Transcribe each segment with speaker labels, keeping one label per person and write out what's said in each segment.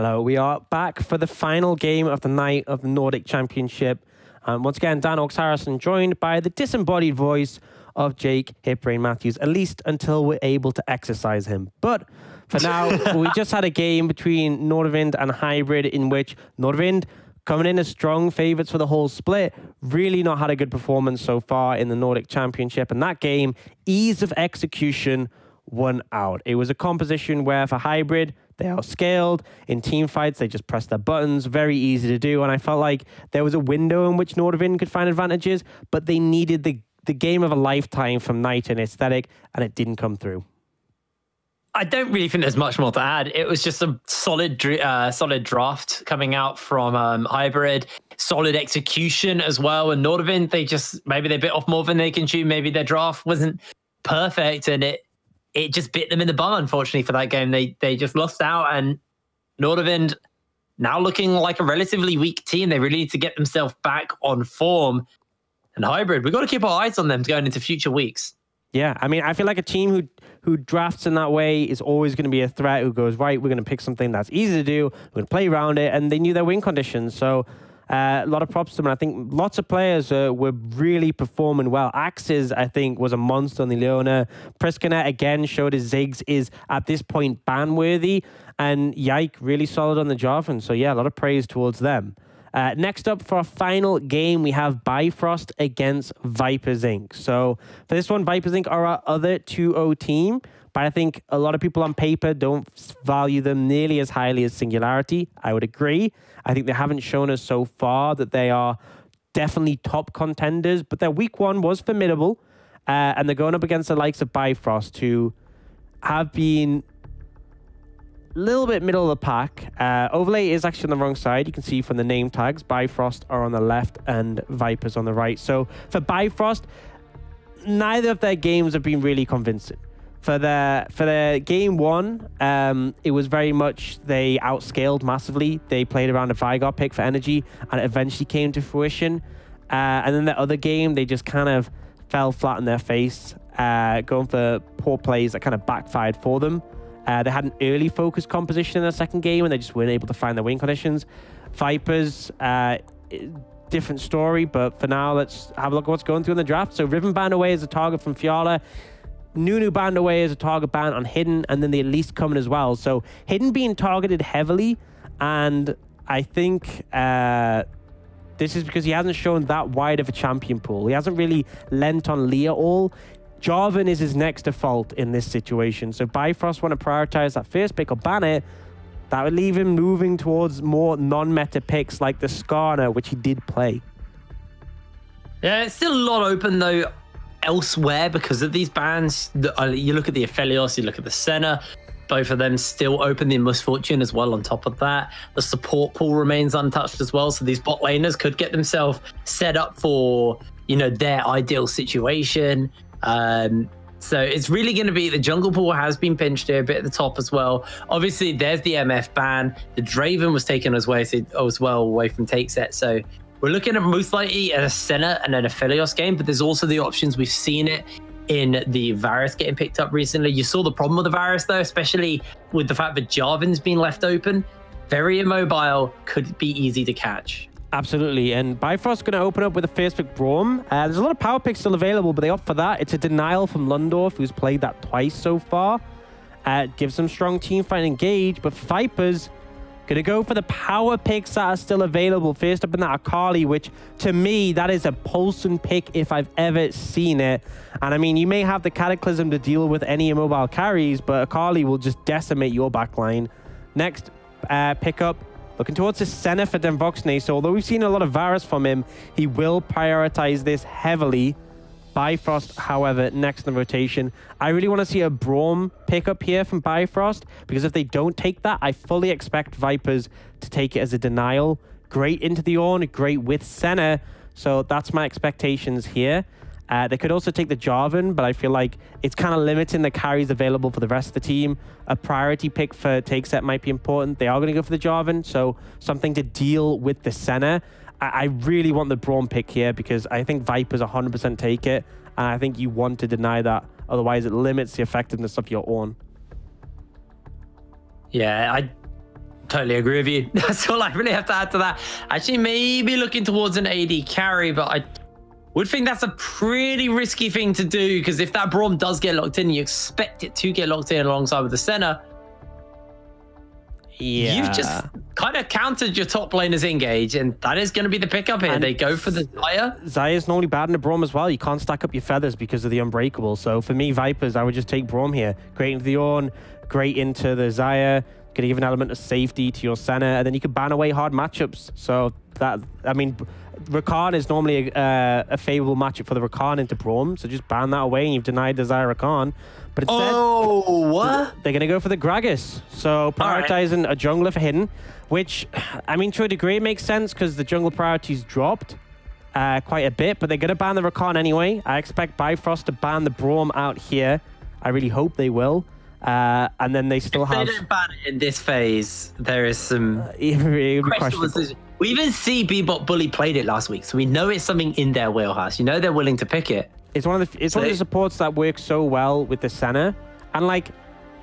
Speaker 1: Hello, we are back for the final game of the night of the Nordic Championship. Once again, Dan Oaks Harrison joined by the disembodied voice of Jake Hipbrain Matthews, at least until we're able to exercise him. But for now, we just had a game between Nordic and Hybrid in which Nordic, coming in as strong favourites for the whole split, really not had a good performance so far in the Nordic Championship. And that game, ease of execution won out. It was a composition where for Hybrid, they outscaled. In team fights, they just pressed their buttons. Very easy to do. And I felt like there was a window in which Nordic could find advantages, but they needed the game of a lifetime from Knight and Aesthetic, and it didn't come through.
Speaker 2: I don't really think there's much more to add. It was just a solid draft coming out from Hybrid. Solid execution as well. And Nordic, maybe they bit off more than they can chew. Maybe their draft wasn't perfect, and it just bit them in the bum, unfortunately, for that game. They just lost out, and Nordic now looking like a relatively weak team. They really need to get themselves back on form. And Hybrid, we've got to keep our eyes on them going into future weeks.
Speaker 1: Yeah, I mean, I feel like a team who drafts in that way is always going to be a threat, who goes, right, we're going to pick something that's easy to do, we're going to play around it, and they knew their win conditions. So a lot of props to them. I think lots of players were really performing well. Axes, I think, was a monster on the Leona. Priskanet, again, showed his Ziggs is, at this point, ban-worthy. And Yike, really solid on the Jarvan. So, yeah, a lot of praise towards them. Next up for our final game, we have Bifrost against Vipers Inc. So, for this one, Vipers Inc. are our other 2-0 team. But I think a lot of people on paper don't value them nearly as highly as Singularity. I would agree. I think they haven't shown us so far that they are definitely top contenders, but their week one was formidable. And they're going up against the likes of Bifrost, who have been a little bit middle of the pack. Overlay is actually on the wrong side. You can see from the name tags, Bifrost are on the left and Vipers on the right. So for Bifrost, neither of their games have been really convincing. For their game one, it was very much they outscaled massively. They played around a Vigor pick for energy, and it eventually came to fruition. And then the other game, they just kind of fell flat on their face, going for poor plays that kind of backfired for them. They had an early focus composition in their second game, and they just weren't able to find their win conditions. Vipers, different story, but for now, let's have a look at what's going through in the draft. So Riven banned away as a target from Fiala. Nunu banned away as a target ban on Hidden, and then the Elise coming as well. So Hidden being targeted heavily, and I think this is because he hasn't shown that wide of a champion pool. He hasn't really lent on Lee at all. Jarvan is his next default in this situation. So Bifrost want to prioritize that first pick or ban it. That would leave him moving towards more non-meta picks like the Skarner, which he did play.
Speaker 2: Yeah, it's still a lot open though elsewhere because of these bans. You look at the Aphelios, you look at the Senna, both of them still open. The Misfortune as well on top of that. The support pool remains untouched as well, so these bot laners could get themselves set up for, you know, their ideal situation. So it's really going to be, the jungle pool has been pinched here a bit at the top as well. Obviously there's the MF ban. The Draven was taken as well away from take set, so we're looking at most likely a Senna and an Aphelios game, but there's also the options. We've seen it in the Varus getting picked up recently. You saw the problem with the Varus though, especially with the fact that Jarvan's been left open. Very immobile, could be easy to catch.
Speaker 1: Absolutely, and Bifrost's going to open up with a first pick Braum. There's a lot of power picks still available, but they opt for that. It's a denial from Lundorf, who's played that twice so far. Gives them strong team fight engage, but Vipers going to go for the power picks that are still available. First up in that Akali, which to me, that is a Poulsen pick if I've ever seen it. And I mean, you may have the Cataclysm to deal with any immobile carries, but Akali will just decimate your backline. Next pickup, looking towards the Senna for Denvoxne. So although we've seen a lot of Varus from him, he will prioritize this heavily. Bifrost, however, next in the rotation. I really want to see a Braum pickup here from Bifrost, because if they don't take that, I fully expect Vipers to take it as a denial. Great into the Ornn, great with Senna. So that's my expectations here. They could also take the Jarvan, but I feel like it's kind of limiting the carries available for the rest of the team. A priority pick for take set might be important. They are going to go for the Jarvan, so something to deal with the Senna. I really want the Braum pick here because I think Vipers 100% take it, and I think you want to deny that. Otherwise, it limits the effectiveness of your Ornn.
Speaker 2: Yeah, I Totally agree with you. That's all I really have to add to that. Actually, maybe looking towards an AD carry, but I would think that's a pretty risky thing to do, because if that Braum does get locked in, you expect it to get locked in alongside with the center.
Speaker 1: Yeah.
Speaker 2: You've just kind of countered your top laner's engage, and that is going to be the pickup here. And they go for the Xayah.
Speaker 1: Xayah's normally bad in the Braum as well. You can't stack up your feathers because of the Unbreakable. So for me, Vipers, I would just take Braum here. Great into the Ornn, great into the Xayah. Going to give an element of safety to your center, and then you can ban away hard matchups. So that, I mean, Rakan is normally a favorable matchup for the Rakan into Braum, so just ban that away, and you've denied the Xayah Rakan. But instead,
Speaker 2: what?
Speaker 1: They're going to go for the Gragas. So prioritizing a jungler for hidden, which, I mean, to a degree, it makes sense because the jungle priorities dropped quite a bit, but they're going to ban the Rakan anyway. I expect Bifrost to ban the Braum out here. I really hope they will. And then they still have...
Speaker 2: If they don't ban it in this phase, there is some questions. We even see Bebop Bully played it last week, so we know it's something in their wheelhouse. You know they're willing to pick it.
Speaker 1: It's one of the supports that works so well with the Senna. And like,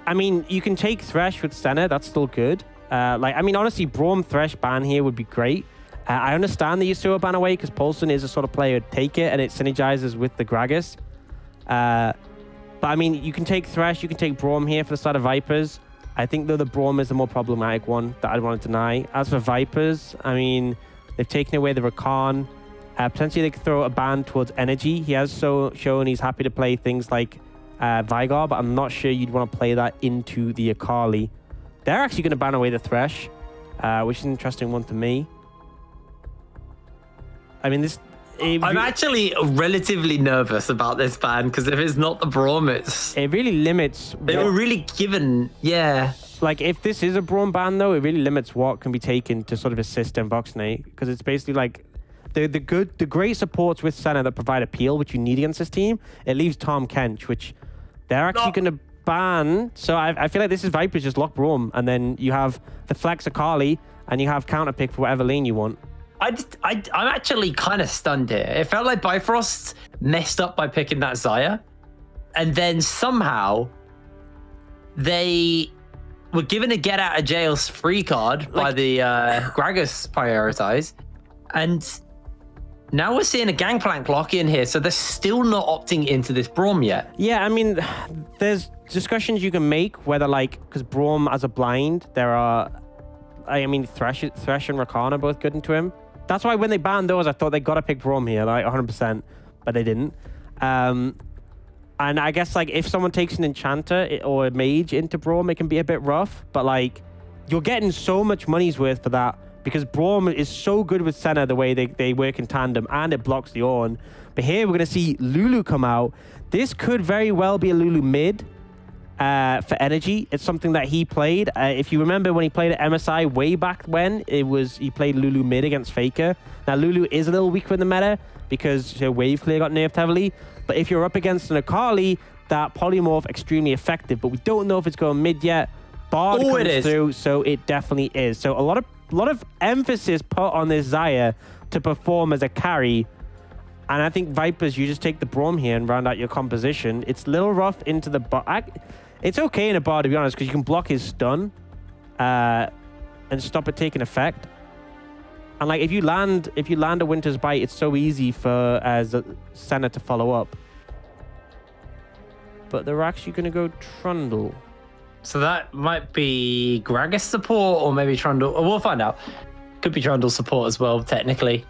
Speaker 1: I mean, you can take Thresh with Senna, that's still good. Like, I mean, honestly, Braum Thresh ban here would be great. I understand the Yasuo ban away because Paulson is a sort of player who'd take it and it synergizes with the Gragas. But I mean, you can take Thresh, you can take Braum here for the start of Vipers. I think though the Braum is the more problematic one that I'd want to deny. As for Vipers, I mean, they've taken away the Rakan. Potentially they could throw a ban towards Energy. He has shown he's happy to play things like Vigar, but I'm not sure you'd want to play that into the Akali. They're actually going to ban away the Thresh, which is an interesting one to me. I mean, I'm
Speaker 2: actually relatively nervous about this ban, because if it's not the Braum,
Speaker 1: it really limits.
Speaker 2: They were really given, yeah.
Speaker 1: Like, if this is a Braum ban, though, it really limits what can be taken to sort of assist Voxnate, because it's basically like the great supports with Senna that provide appeal, which you need against this team. It leaves Tom Kench, which they're actually going to ban. So I feel like this is Vipers just lock Braum, and then you have the flex Akali, and you have counter pick for whatever lane you want.
Speaker 2: I'm actually kind of stunned here. It felt like Bifrost messed up by picking that Xayah, and then somehow they were given a get out of jail free card by the Gragas prioritize, and now we're seeing a Gangplank lock in here, so they're still not opting into this Braum yet.
Speaker 1: Yeah, I mean, there's discussions you can make whether, like, because Braum as a blind, there are, I mean, Thresh and Rakan are both good into him. That's why when they banned those, I thought they got to pick Braum here, like 100%, but they didn't. And I guess, like, if someone takes an Enchanter or a Mage into Braum, it can be a bit rough, but, like, you're getting so much money's worth for that because Braum is so good with Senna the way they work in tandem, and it blocks the Ornn. But here we're going to see Lulu come out. This could very well be a Lulu mid. For Energy, it's something that he played. If you remember when he played at MSI way back when, he played Lulu mid against Faker. Now Lulu is a little weaker in the meta because her wave clear got nerfed heavily. But if you're up against an Akali, that polymorph extremely effective. But we don't know if it's going mid yet. Bard comes through, so it definitely is. So a lot of emphasis put on this Xayah to perform as a carry. And I think Vipers, you just take the Braum here and round out your composition. It's a little rough into the it's okay in a bar, to be honest, because you can block his stun and stop it taking effect. And like if you land a Winter's Bite, it's so easy for Senna to follow up. But they're actually going to go Trundle.
Speaker 2: So that might be Gragas support, or maybe Trundle. We'll find out. Could be Trundle support as well, technically.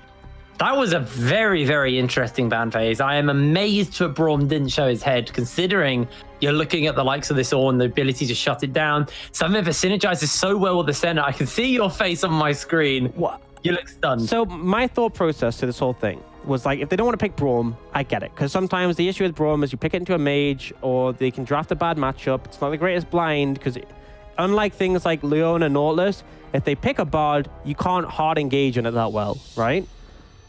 Speaker 2: That was a very, very interesting ban phase. I am amazed that Braum didn't show his head, considering you're looking at the likes of this Ornn, the ability to shut it down. Some of it synergizes so well with the center. I can see your face on my screen. What? You look stunned.
Speaker 1: So my thought process to this whole thing was like, if they don't want to pick Braum, I get it. Because sometimes the issue with Braum is you pick it into a mage, or they can draft a bad matchup. It's not the greatest blind, because unlike things like Leona and Nautilus, if they pick a Bard, you can't hard engage on it that well, right?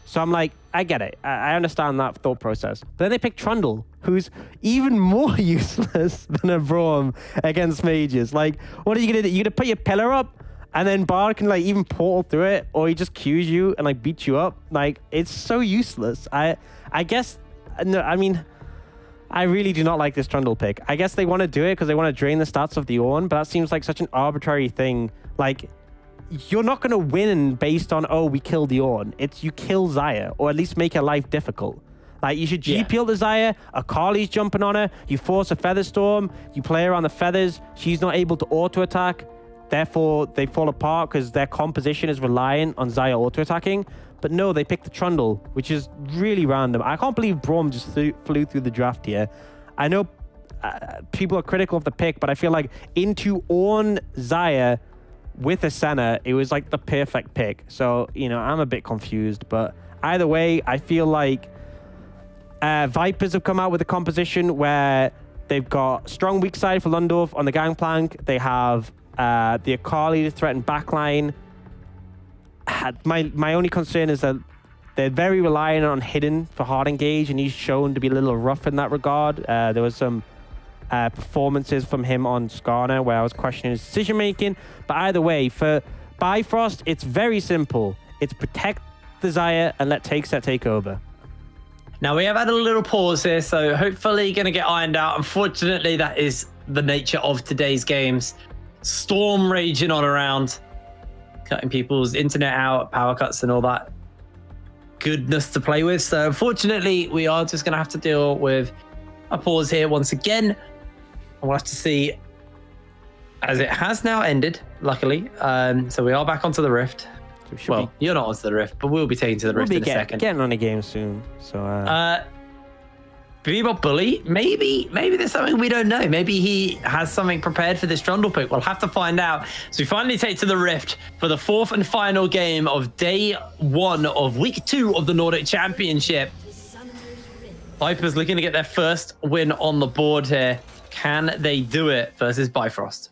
Speaker 1: So I'm like, I get it. I understand that thought process. But then they pick Trundle, who's even more useless than a Braum against mages. Like, what are you going to do? You're going to put your pillar up, and then Bard can, like, even portal through it, or he just Qs you and, like, beat you up. Like, it's so useless. I guess, no, I mean, I really do not like this Trundle pick. I guess they want to do it because they want to drain the stats of the Ornn, but that seems like such an arbitrary thing. Like, you're not going to win based on, oh, we killed the Ornn. It's you kill Xayah, or at least make her life difficult. Like, you should GP the Xayah, Akali's jumping on her, you force a Feather Storm, you play her on the feathers, she's not able to auto-attack, therefore they fall apart because their composition is reliant on Xayah auto-attacking. But no, they picked the Trundle, which is really random. I can't believe Braum just flew through the draft here. I know people are critical of the pick, but I feel like into Ornn Xayah with a Senna, it was like the perfect pick. So, you know, I'm a bit confused, but either way, I feel like Vipers have come out with a composition where they've got strong weak side for Lundorf on the Gangplank. They have the Akali to threaten backline. My only concern is that they're very reliant on Hidden for hard engage, and he's shown to be a little rough in that regard. There was some performances from him on Skarner where I was questioning his decision making. But either way, for Bifrost, it's very simple. It's protect the Xayah and let TakeSet take over.
Speaker 2: Now, we have had a little pause here, so hopefully going to get ironed out. Unfortunately, that is the nature of today's games. Storm raging on around, cutting people's internet out, power cuts and all that goodness to play with. So unfortunately, we are just going to have to deal with a pause here once again. We'll have to see, as it has now ended, luckily. So we are back onto the Rift. Well, you're not onto the Rift, but we'll be taken to the Rift in a second.
Speaker 1: Getting on a game soon. So,
Speaker 2: Bebop Bully, maybe there's something we don't know. Maybe he has something prepared for this Trundle pick. We'll have to find out. So we finally take to the Rift for the fourth and final game of day 1 of week 2 of the Nordic Championship. Vipers looking to get their first win on the board here. Can they do it versus Bifrost?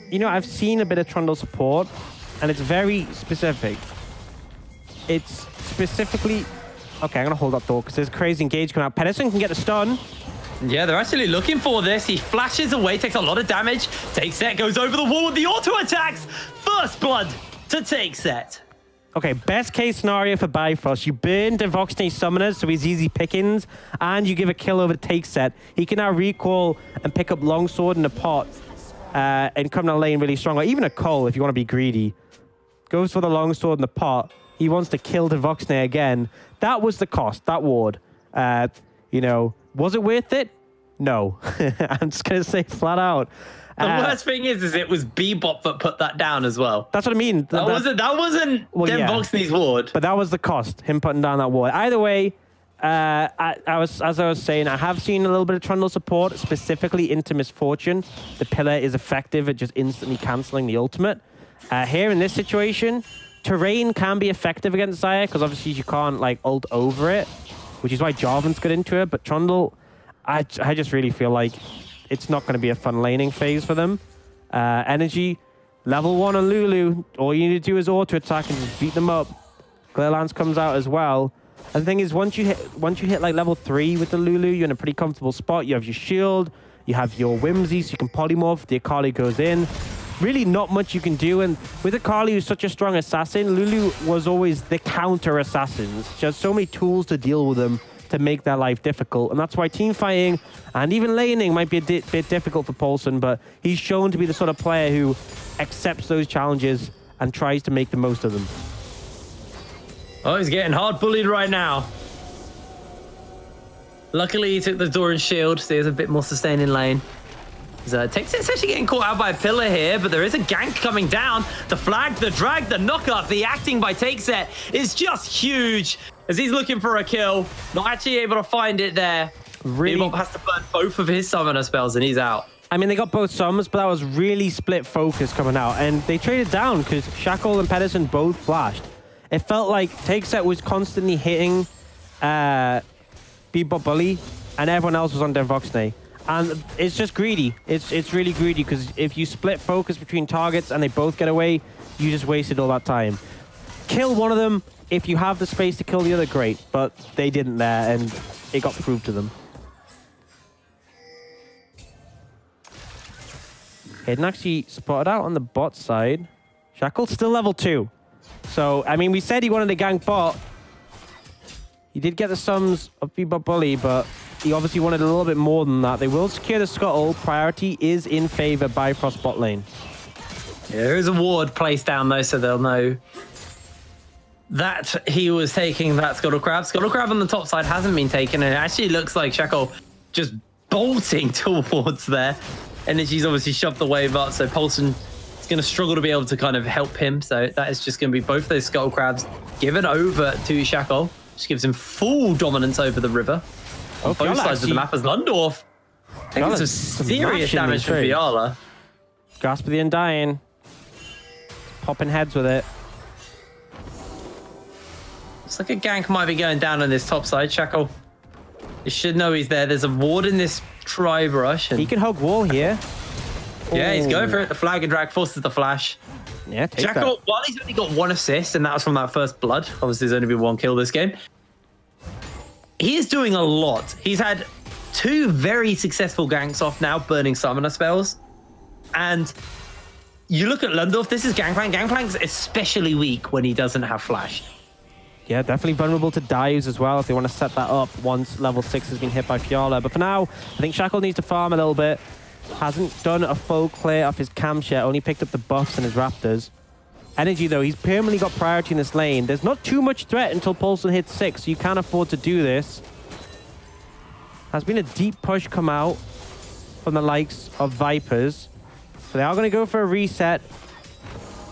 Speaker 1: You know, I've seen a bit of Trundle support, and it's very specific. It's specifically... Okay, I'm going to hold that door because there's crazy engage coming out. Pedersen can get the stun.
Speaker 2: Yeah, they're actually looking for this. He flashes away, takes a lot of damage. TakeSet goes over the wall with the auto attacks. First blood to TakeSet.
Speaker 1: Okay, best case scenario for Bifrost. You burn Devoxnay summoners, so he's easy pickings, and you give a kill over to TakeSet. He can now recall and pick up Longsword in the pot and come down lane really strong. Or even a Cole if you want to be greedy. Goes for the Longsword in the pot. He wants to kill Devoxnay again. That was the cost, that ward. You know, was it worth it? No. I'm just going to say flat out.
Speaker 2: The worst thing is it was Bebop that put that down as well.
Speaker 1: That's what I mean.
Speaker 2: That wasn't Devoxnay's ward.
Speaker 1: But that was the cost, him putting down that ward. Either way, as I was saying, I have seen a little bit of Trundle support, specifically into Misfortune. The pillar is effective at just instantly cancelling the ultimate. Here in this situation, Terrain can be effective against Xayah because obviously you can't like ult over it, which is why Jarvan's good into it. But Trundle, I just really feel like it's not going to be a fun laning phase for them. Energy, level 1 on Lulu. All you need to do is auto attack and just beat them up. Glare Lance comes out as well. And the thing is, once you hit like level 3 with the Lulu, you're in a pretty comfortable spot. You have your shield, you have your Whimsy, so you can polymorph. The Akali goes in. Really not much you can do, and with Akali, who's such a strong assassin, Lulu was always the counter assassins. She has so many tools to deal with them to make their life difficult, and that's why team fighting and even laning might be a bit difficult for Paulson, but he's shown to be the sort of player who accepts those challenges and tries to make the most of them.
Speaker 2: Oh, he's getting hard bullied right now. Luckily, he took the door and shield, so he has a bit more sustaining lane. TakeSet's actually getting caught out by a pillar here, but there is a gank coming down. The flag, the drag, the knockup, the acting by TakeSet is just huge as he's looking for a kill. Not actually able to find it there. Really has to burn both of his summoner spells and he's out.
Speaker 1: I mean, they got both summons, but that was really split focus coming out. And they traded down because Shackle and Pedersen both flashed. It felt like TakeSet was constantly hitting Bebop Bully and everyone else was on Devoxnay. And it's just greedy. It's really greedy because if you split focus between targets and they both get away, you just wasted all that time. Kill one of them. If you have the space to kill the other, great. But they didn't there, and it got proved to them. Hidden actually spotted out on the bot side. Shackle's still level 2. So, I mean, we said he wanted to gank bot. He did get the sums of Bebop Bully, but he obviously wanted a little bit more than that. They will secure the scuttle. Priority is in favor Bifrost bot lane.
Speaker 2: Yeah, there is a ward placed down though, so they'll know that he was taking that Scuttle Crab. Scuttle Crab on the top side hasn't been taken, and it actually looks like Shackle just bolting towards there. Energy's obviously shoved the wave up, so Paulson is going to struggle to be able to kind of help him. So that is just going to be both those Scuttle Crabs given over to Shackle. Just gives him full dominance over the river. On both sides of the map as Lundorf taking some serious damage from Fiala.
Speaker 1: Grasp of the Undying. Popping heads with it.
Speaker 2: Looks like a gank might be going down on this top side. Shackle, you should know he's there. There's a ward in this tribe rush.
Speaker 1: He can hug wall here.
Speaker 2: Yeah, he's going for it. The flag and drag forces the flash.
Speaker 1: Yeah, take
Speaker 2: Shackle,
Speaker 1: that.
Speaker 2: while he's only got 1 assist, and that was from that first blood. Obviously, there's only been 1 kill this game. He is doing a lot. He's had 2 very successful ganks off now, burning summoner spells. And you look at Lundorf, this is Gangplank. Gangplank's especially weak when he doesn't have flash.
Speaker 1: Yeah, definitely vulnerable to dives as well if they want to set that up once level 6 has been hit by Fiala. But for now, I think Shackle needs to farm a little bit. Hasn't done a full clear off his camp yet, only picked up the buffs and his raptors. Energy, though, he's permanently got priority in this lane. There's not too much threat until Paulson hits 6, so you can't afford to do this. Has been a deep push come out from the likes of Vipers. So they are going to go for a reset.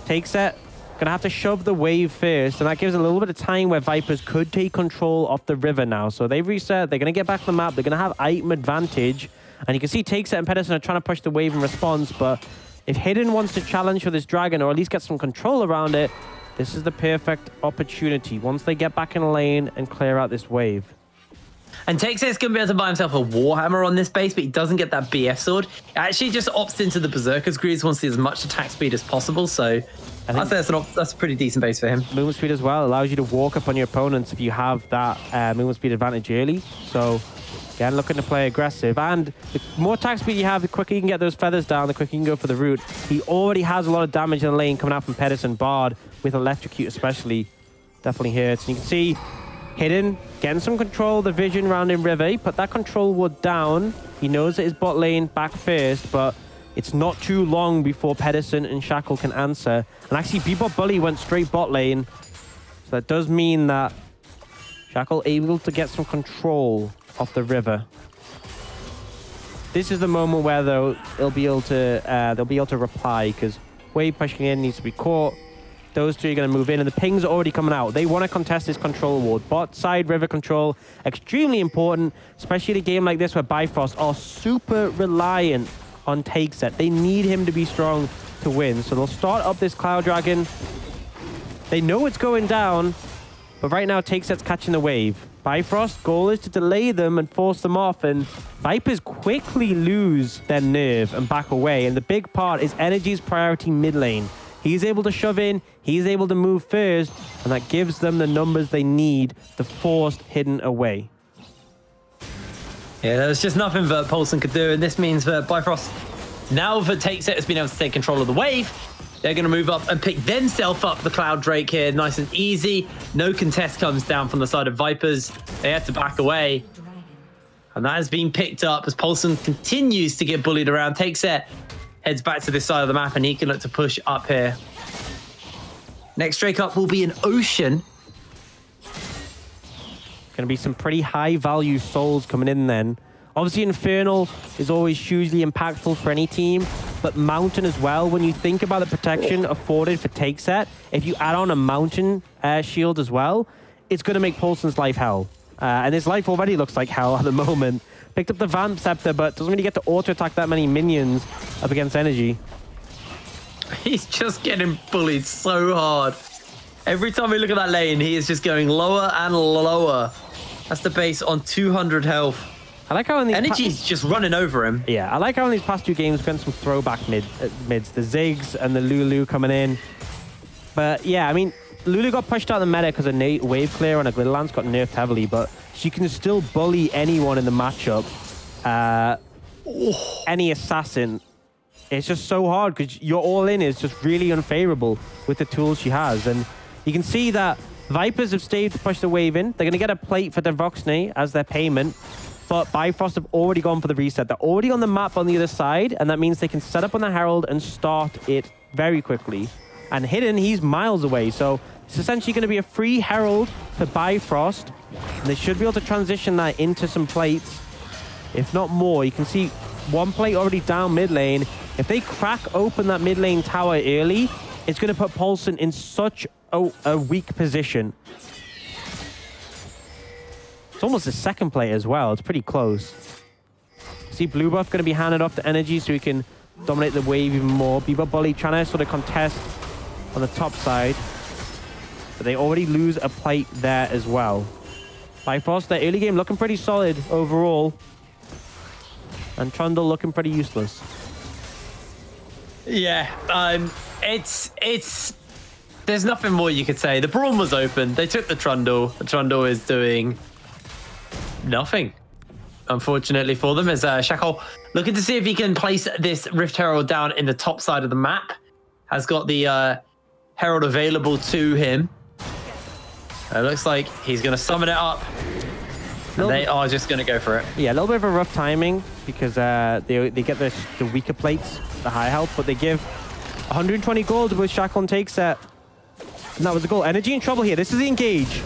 Speaker 1: Take set. Going to have to shove the wave first, and that gives a little bit of time where Vipers could take control of the river now. So they reset. They're going to get back to the map. They're going to have item advantage. And you can see Take set and Pedersen are trying to push the wave in response, but if Hidden wants to challenge for this dragon, or at least get some control around it, this is the perfect opportunity once they get back in lane and clear out this wave.
Speaker 2: And Texas going to be able to buy himself a Warhammer on this base, but he doesn't get that BF sword. He actually just opts into the Berserker's Greaves, wants to see as much attack speed as possible. So I'd say that's a pretty decent base for him.
Speaker 1: Movement speed as well allows you to walk up on your opponents if you have that movement speed advantage early. So again, looking to play aggressive. And the more attack speed you have, the quicker you can get those feathers down, the quicker you can go for the root. He already has a lot of damage in the lane coming out from Pedersen. Bard with Electrocute especially definitely hurts. And you can see Hidden getting some control of the vision around in River. He put that control ward down. He knows that his bot lane back first, but it's not too long before Pedersen and Shackle can answer. And actually, Bebop Bully went straight bot lane. So that does mean that Shackle able to get some control of the river. This is the moment where though they'll be able to reply, because wave pushing in needs to be caught. Those 3 are going to move in, and the pings are already coming out. They want to contest this control ward. Bot side river control, extremely important, especially in a game like this where Bifrost are super reliant on Take set. They need him to be strong to win. So they'll start up this Cloud Dragon. They know it's going down, but right now Take set's catching the wave. Bifrost goal is to delay them and force them off, and Vipers quickly lose their nerve and back away. And the big part is Energy's priority mid lane. He's able to shove in, he's able to move first, and that gives them the numbers they need to force Hidden away.
Speaker 2: Yeah, there's just nothing that Paulson could do, and this means that Bifrost, now that Take set has been able to take control of the wave, they're going to move up and pick themselves up the Cloud Drake here, nice and easy. No contest comes down from the side of Vipers. They had to back away. And that has been picked up as Paulson continues to get bullied around. Take set heads back to this side of the map, and he can look to push up here. Next Drake up will be an Ocean.
Speaker 1: Going to be some pretty high value souls coming in then. Obviously, Infernal is always hugely impactful for any team, but Mountain as well. When you think about the protection afforded for Take set, if you add on a Mountain shield as well, it's going to make Paulson's life hell. And his life already looks like hell at the moment. Picked up the Vamp Scepter, but doesn't really get to auto-attack that many minions up against Energy.
Speaker 2: He's just getting bullied so hard. Every time we look at that lane, he is just going lower and lower. That's the base on 200 health.
Speaker 1: I like how in these
Speaker 2: Energy's just running over him.
Speaker 1: Yeah, I like how in these past 2 games we've got some throwback mids. The Ziggs and the Lulu coming in. But yeah, I mean, Lulu got pushed out of the meta because a wave clear and a Glitter Lance got nerfed heavily, but she can still bully anyone in the matchup. Any assassin. It's just so hard because your all-in is just really unfavorable with the tools she has. And you can see that Vipers have stayed to push the wave in. They're going to get a plate for Devoxney as their payment. But Bifrost have already gone for the reset. They're already on the map on the other side, and that means they can set up on the Herald and start it very quickly. And Hidden, he's miles away, so it's essentially going to be a free Herald for Bifrost. And they should be able to transition that into some plates, if not more. You can see one plate already down mid lane. If they crack open that mid lane tower early, it's going to put Paulson in such a weak position. It's almost a second plate as well. It's pretty close. See blue buff going to be handed off to Energy so he can dominate the wave even more. Bebo Bully trying to sort of contest on the top side. But they already lose a plate there as well. Bifrost, their early game looking pretty solid overall. And Trundle looking pretty useless.
Speaker 2: Yeah, there's nothing more you could say. The Brawn was open. They took the Trundle. The Trundle is doing nothing, unfortunately for them, as Shackle looking to see if he can place this Rift Herald down in the top side of the map. Has got the Herald available to him. It looks like he's going to summon it up. And they are just going to go for it.
Speaker 1: Yeah, a little bit of a rough timing because they get the weaker plates, the high health, but they give 120 gold with Shackle and takes that. And that was the goal. Energy in trouble here. This is the engage.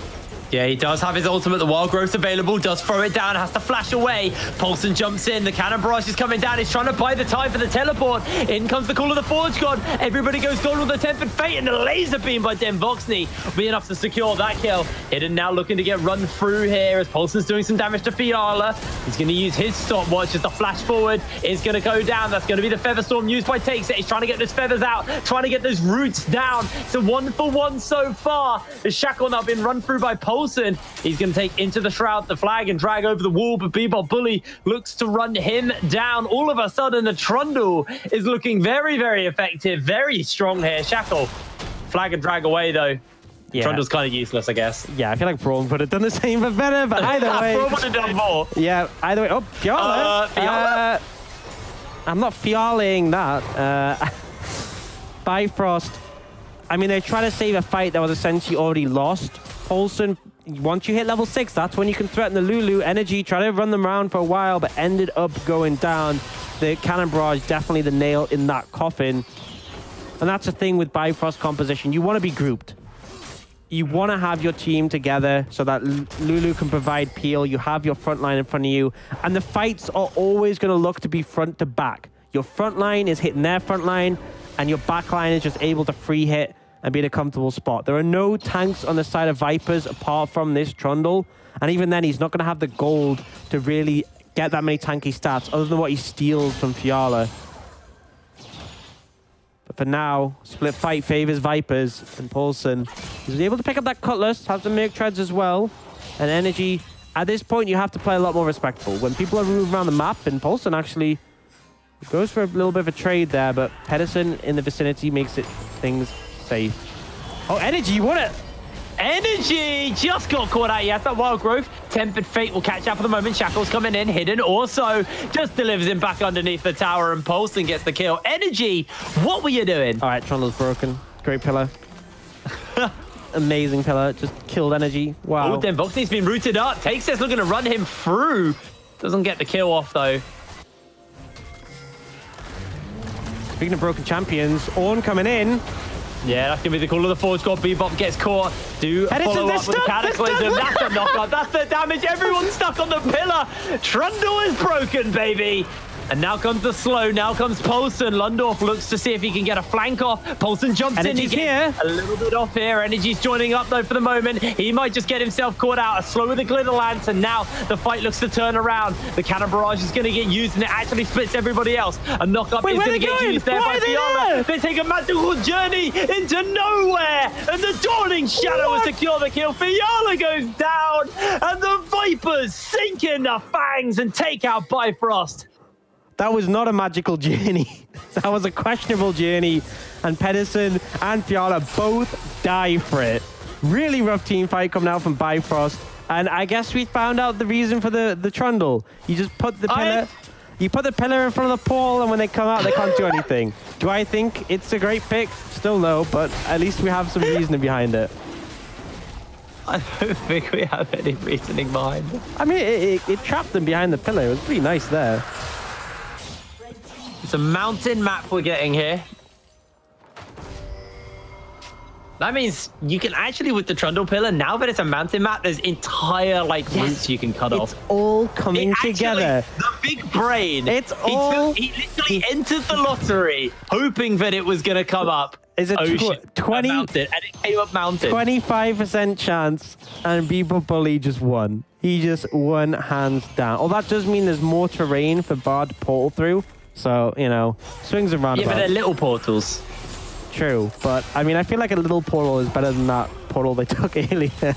Speaker 2: Yeah, he does have his ultimate. The Wild Growth available. Does throw it down. Has to flash away. Paulson jumps in. The Cannon Barrage is coming down. He's trying to buy the time for the teleport. In comes the call of the Forge God. Everybody goes gold with the Tempered Fate. And the laser beam by Den Voxney will be enough to secure that kill. Hidden now looking to get run through here as Paulson's doing some damage to Fiala. He's going to use his stopwatch as the flash forward is going to go down. That's going to be the Feather Storm used by Takeset. He's trying to get those feathers out. Trying to get those roots down. It's a 1-for-1 so far. The Shackle now been run through by Paulson. He's going to take into the Shroud the flag and drag over the wall, but Bebop Bully looks to run him down. All of a sudden, the Trundle is looking very, very effective, very strong here. Shackle, flag and drag away, though. Yeah. Trundle's kind of useless, I guess.
Speaker 1: Yeah, I feel like Braun would have done the same, but better. But either way...
Speaker 2: Braun would have done more.
Speaker 1: Yeah, either way. Oh, Fiala.
Speaker 2: Fiala?
Speaker 1: I'm not Fialaing that. Bifrost. I mean, they're trying to save a fight that was essentially already lost. Paulson, once you hit level 6, that's when you can threaten the Lulu. Energy, try to run them around for a while, but ended up going down. The Cannon Barrage, definitely the nail in that coffin. And that's the thing with Bifrost composition. You want to be grouped. You want to have your team together so that Lulu can provide peel. You have your front line in front of you. And the fights are always going to look to be front to back. Your front line is hitting their front line, and your back line is just able to free hit and be in a comfortable spot. There are no tanks on the side of Vipers apart from this Trundle. And even then, he's not going to have the gold to really get that many tanky stats other than what he steals from Fiala. But for now, split fight favors Vipers and Paulson. He's able to pick up that Cutlass, has the Merc Treads as well. And Energy, at this point, you have to play a lot more respectful. When people are moving around the map, and Paulson actually goes for a little bit of a trade there, but Pedersen in the vicinity makes it things safe. Oh, Energy, what a...
Speaker 2: Energy just got caught out. Yes, that Wild Growth. Tempered Fate will catch up for the moment. Shackle's coming in. Hidden also just delivers him back underneath the tower, and Paulson gets the kill. Energy, what were you doing?
Speaker 1: All right, Trundle's broken. Great pillar. Amazing pillar. Just killed Energy. Wow.
Speaker 2: Oh, then Voxney's been rooted up. Takes this, looking to run him through. Doesn't get the kill off, though.
Speaker 1: Speaking of broken champions, Ornn coming in.
Speaker 2: Yeah, that's going to be the call of the Forge God. Bebop gets caught. Follow up with the Cataclysm. That's a knockup. That's the damage. Everyone's stuck on the pillar. Trundle is broken, baby. And now comes the slow. Now comes Paulson. Lundorf looks to see if he can get a flank off. Paulson jumps
Speaker 1: Energy's
Speaker 2: in. He gets a little bit off here. Energy's joining up, though, for the moment. He might just get himself caught out. A slow with the Glitter Lance. And now the fight looks to turn around. The Cannon Barrage is going to get used, and it actually splits everybody else. A knockup is going to get used there by Fiala. They take a magical journey into nowhere. And the Dawning Shadow will secure the kill. Fiala goes down. And the Vipers sink in the fangs and take out Bifrost.
Speaker 1: That was not a magical journey. That was a questionable journey. And Pedersen and Fiala both die for it. Really rough team fight coming out from Bifrost. And I guess we found out the reason for the Trundle. You just put the pillar... You put the pillar in front of the pole, and when they come out, they can't do anything. Do I think it's a great pick? Still no, but at least we have some reasoning behind it.
Speaker 2: I don't think we have any reasoning behind it.
Speaker 1: I mean, it trapped them behind the pillar. It was pretty nice there.
Speaker 2: It's a mountain map we're getting here. That means you can actually, with the Trundle pillar, now that it's a mountain map, there's entire routes you can cut off.
Speaker 1: It's all coming together.
Speaker 2: The big brain.
Speaker 1: It's all.
Speaker 2: He literally entered the lottery hoping that it was going to come up.
Speaker 1: Is it 20?
Speaker 2: Mountain, and it came up mountain.
Speaker 1: 25% chance, and Bebo Bully just won. He just won hands down. Oh, that does mean there's more terrain for Bard to portal through. So, you know, swings and roundabouts.
Speaker 2: Yeah, but they're little portals.
Speaker 1: True, but I mean, I feel like a little portal is better than that portal they took earlier.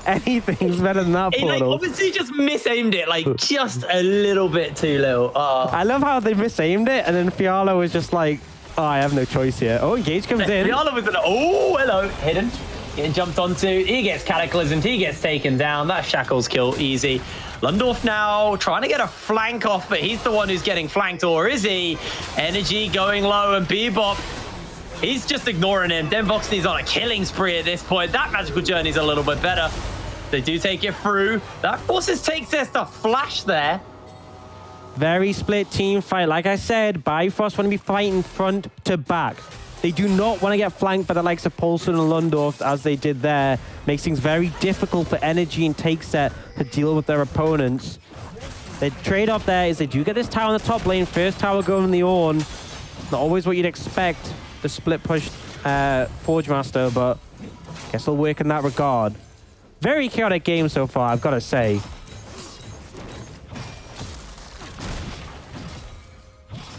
Speaker 1: Anything's better than that portal.
Speaker 2: He obviously just misaimed it, just a little bit too little.
Speaker 1: I love how they misaimed it, and then Fiala was just like, oh, I have no choice here. Oh, Engage comes in.
Speaker 2: Fiala was oh, hello, hidden. Getting jumped onto. He gets cataclysmed. He gets taken down. That Shackles kill easy. Lundorf now trying to get a flank off, but he's the one who's getting flanked, or is he? Energy going low, and Bebop, he's just ignoring him. Demvoxny's on a killing spree at this point. That magical journey's a little bit better. They do take it through. That forces Takes the flash there.
Speaker 1: Very split team fight. Like I said, Bifrost want to be fighting front to back. They do not want to get flanked by the likes of Paulson and Lundorf as they did there. Makes things very difficult for Energy and Takeset to deal with their opponents. The trade-off there is they do get this tower in the top lane. First tower going in the Ornn. Not always what you'd expect. The split push Forge Master, but I guess it'll work in that regard. Very chaotic game so far, I've got to say.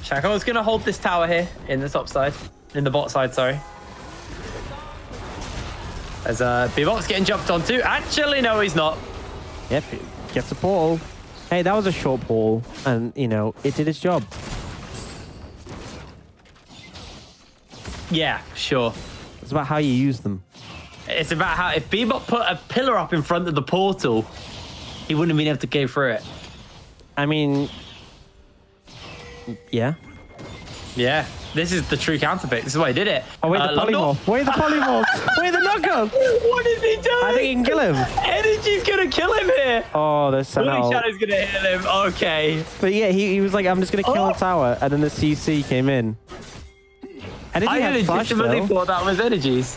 Speaker 2: Shackle's going to hold this tower here in the top side. In the bot side, sorry. As Bebop's getting jumped onto. Actually, no, he's not.
Speaker 1: Yep, gets a portal. Hey, that was a short portal, and, you know, it did its job.
Speaker 2: Yeah, sure.
Speaker 1: It's about how you use them.
Speaker 2: It's about how, if Bebop put a pillar up in front of the portal, he wouldn't have been able to go through it.
Speaker 1: I mean, yeah.
Speaker 2: Yeah, this is the true counterpick. This is why he did it.
Speaker 1: Oh, wait, the polymorph. Wait, the polymorph. Wait, the knockup.
Speaker 2: What is he doing?
Speaker 1: I think he can kill him.
Speaker 2: Energy's going to kill him here.
Speaker 1: Oh, there's Sentinel.
Speaker 2: Shadow's going to heal him. Okay.
Speaker 1: But yeah, he was like, I'm just going to kill the tower. And then the CC came in. And
Speaker 2: I legitimately thought that was Energy's.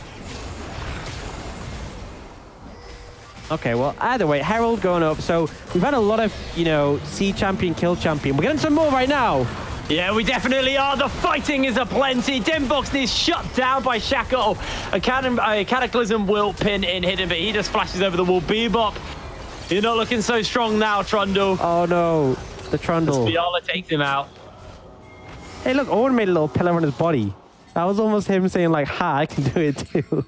Speaker 1: Okay, well, either way, Herald going up. So we've had a lot of, you know, C champion, kill champion. We're getting some more right now.
Speaker 2: Yeah, we definitely are. The fighting is aplenty. Demvoxny is shut down by Shackle. A Cataclysm will pin in hidden, but he just flashes over the wall. Bebop, you're not looking so strong now, Trundle.
Speaker 1: Oh, no. The Trundle.
Speaker 2: Fiala takes him out.
Speaker 1: Hey, look, Owen made a little pillar on his body. That was almost him saying, like, ha, I can do it too.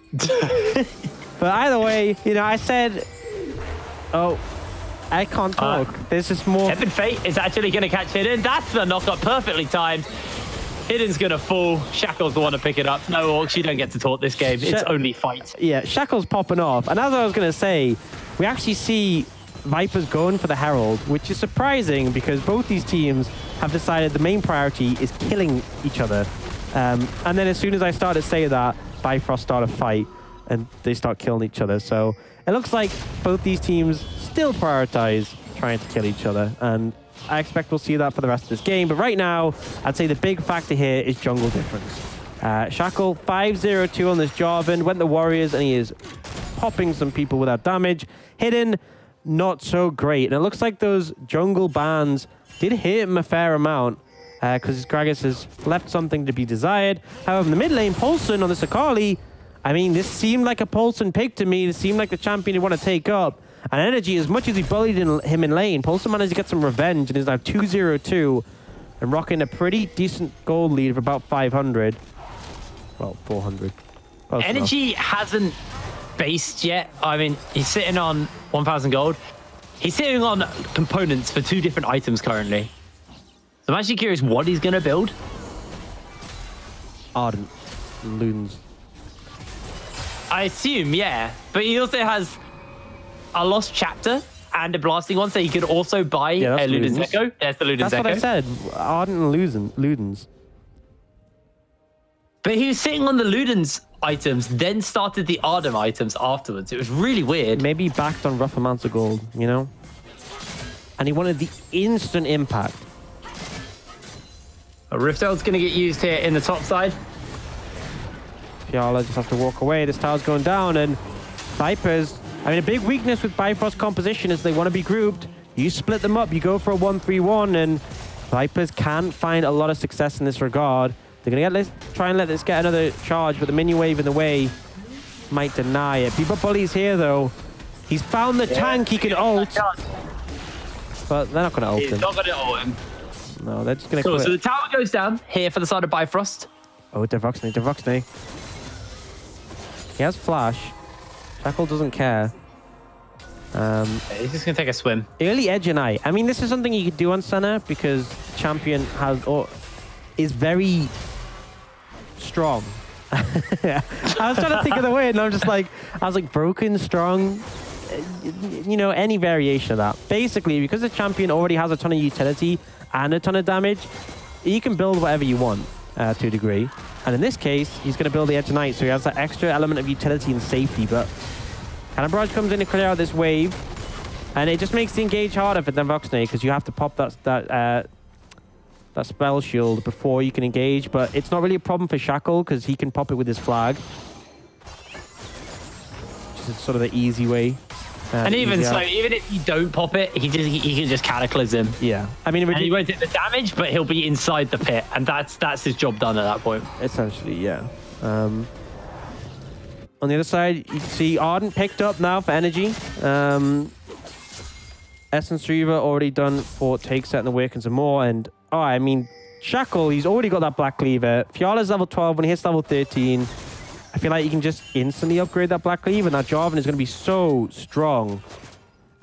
Speaker 1: But either way, you know, I said, oh, I can't talk. There's just more.
Speaker 2: Epic Fate is actually going to catch Hidden. That's the knockup, perfectly timed. Hidden's going to fall. Shackle's the one to pick it up. No, Orcs, you don't get to talk this game. It's only fight.
Speaker 1: Yeah, Shackle's popping off. And as I was going to say, we actually see Vipers going for the Herald, which is surprising because both these teams have decided the main priority is killing each other. And then as soon as I started to say that, Bifrost started a fight and they start killing each other. So it looks like both these teams still prioritize trying to kill each other. And I expect we'll see that for the rest of this game. But right now, I'd say the big factor here is jungle difference. Shackle 5-0-2 on this Jarvan, went the Warriors, and he is popping some people without damage. Hidden, not so great. And it looks like those jungle bans did hit him a fair amount because Gragas has left something to be desired. However, in the mid lane, Paulson on the Sakali, I mean, this seemed like a Paulson pick to me. This seemed like the champion he want to take up. And Energy, as much as he bullied him in lane, Paulson managed to get some revenge and is now 2-0-2 and rocking a pretty decent gold lead of about 500. Well, 400. Close
Speaker 2: Energy
Speaker 1: enough.
Speaker 2: hasn't based yet. I mean, he's sitting on 1,000 gold. He's sitting on components for 2 different items currently. So I'm actually curious what he's going to build.
Speaker 1: Ardent. Loons.
Speaker 2: I assume, yeah. But he also has a Lost Chapter and a Blasting one, so he could also buy a Luden's Echo. There's the Luden's Echo.
Speaker 1: That's what I said. Ardent and Ludens.
Speaker 2: But he was sitting on the Ludens items, then started the Ardham items afterwards. It was really weird.
Speaker 1: Maybe he backed on rough amounts of gold, you know? And he wanted the instant impact.
Speaker 2: A Rift El's going to get used here in the top side.
Speaker 1: Fiala just have to walk away. This tower's going down, and Vipers... I mean, a big weakness with Bifrost composition is they want to be grouped. You split them up, you go for a 1-3-1, and Vipers can find a lot of success in this regard. They're going to try and let this get another charge, but the minion wave in the way might deny it. Bebop Bully's here, though. He's found the tank he can ult. But they're not going to ult him.
Speaker 2: He's not going to ult him.
Speaker 1: No, they're just going to quit.
Speaker 2: So the tower goes down here for the side of Bifrost.
Speaker 1: Oh, Devoxnay. He has flash. Shackle doesn't care.
Speaker 2: He's just going to take a swim.
Speaker 1: Early Edge and I mean, this is something you could do on Senna because champion has is very strong. I was trying to think of the word, and I was like broken, strong, you know, any variation of that. Basically, because the champion already has a ton of utility and a ton of damage, you can build whatever you want to a degree. And in this case, he's going to build the Edge Knight, so he has that extra element of utility and safety. But Cannon Barrage comes in to clear out this wave, and it just makes the engage harder for Devoxnay because you have to pop that spell shield before you can engage. But it's not really a problem for Shackle because he can pop it with his flag. Which is sort of the easy way.
Speaker 2: And even so, even if you don't pop it, he can just cataclysm.
Speaker 1: Yeah, I mean,
Speaker 2: and he won't take the damage, but he'll be inside the pit, and that's his job done at that point.
Speaker 1: Essentially, yeah. On the other side, you can see Ardent picked up now for energy. Essence Reaver already done for take set and Awaken some more, and I mean, Shackle, he's already got that Black Cleaver. Fiala's level 12 when he hits level 13. I feel like you can just instantly upgrade that Black Cleaver, and that Jarvan is going to be so strong.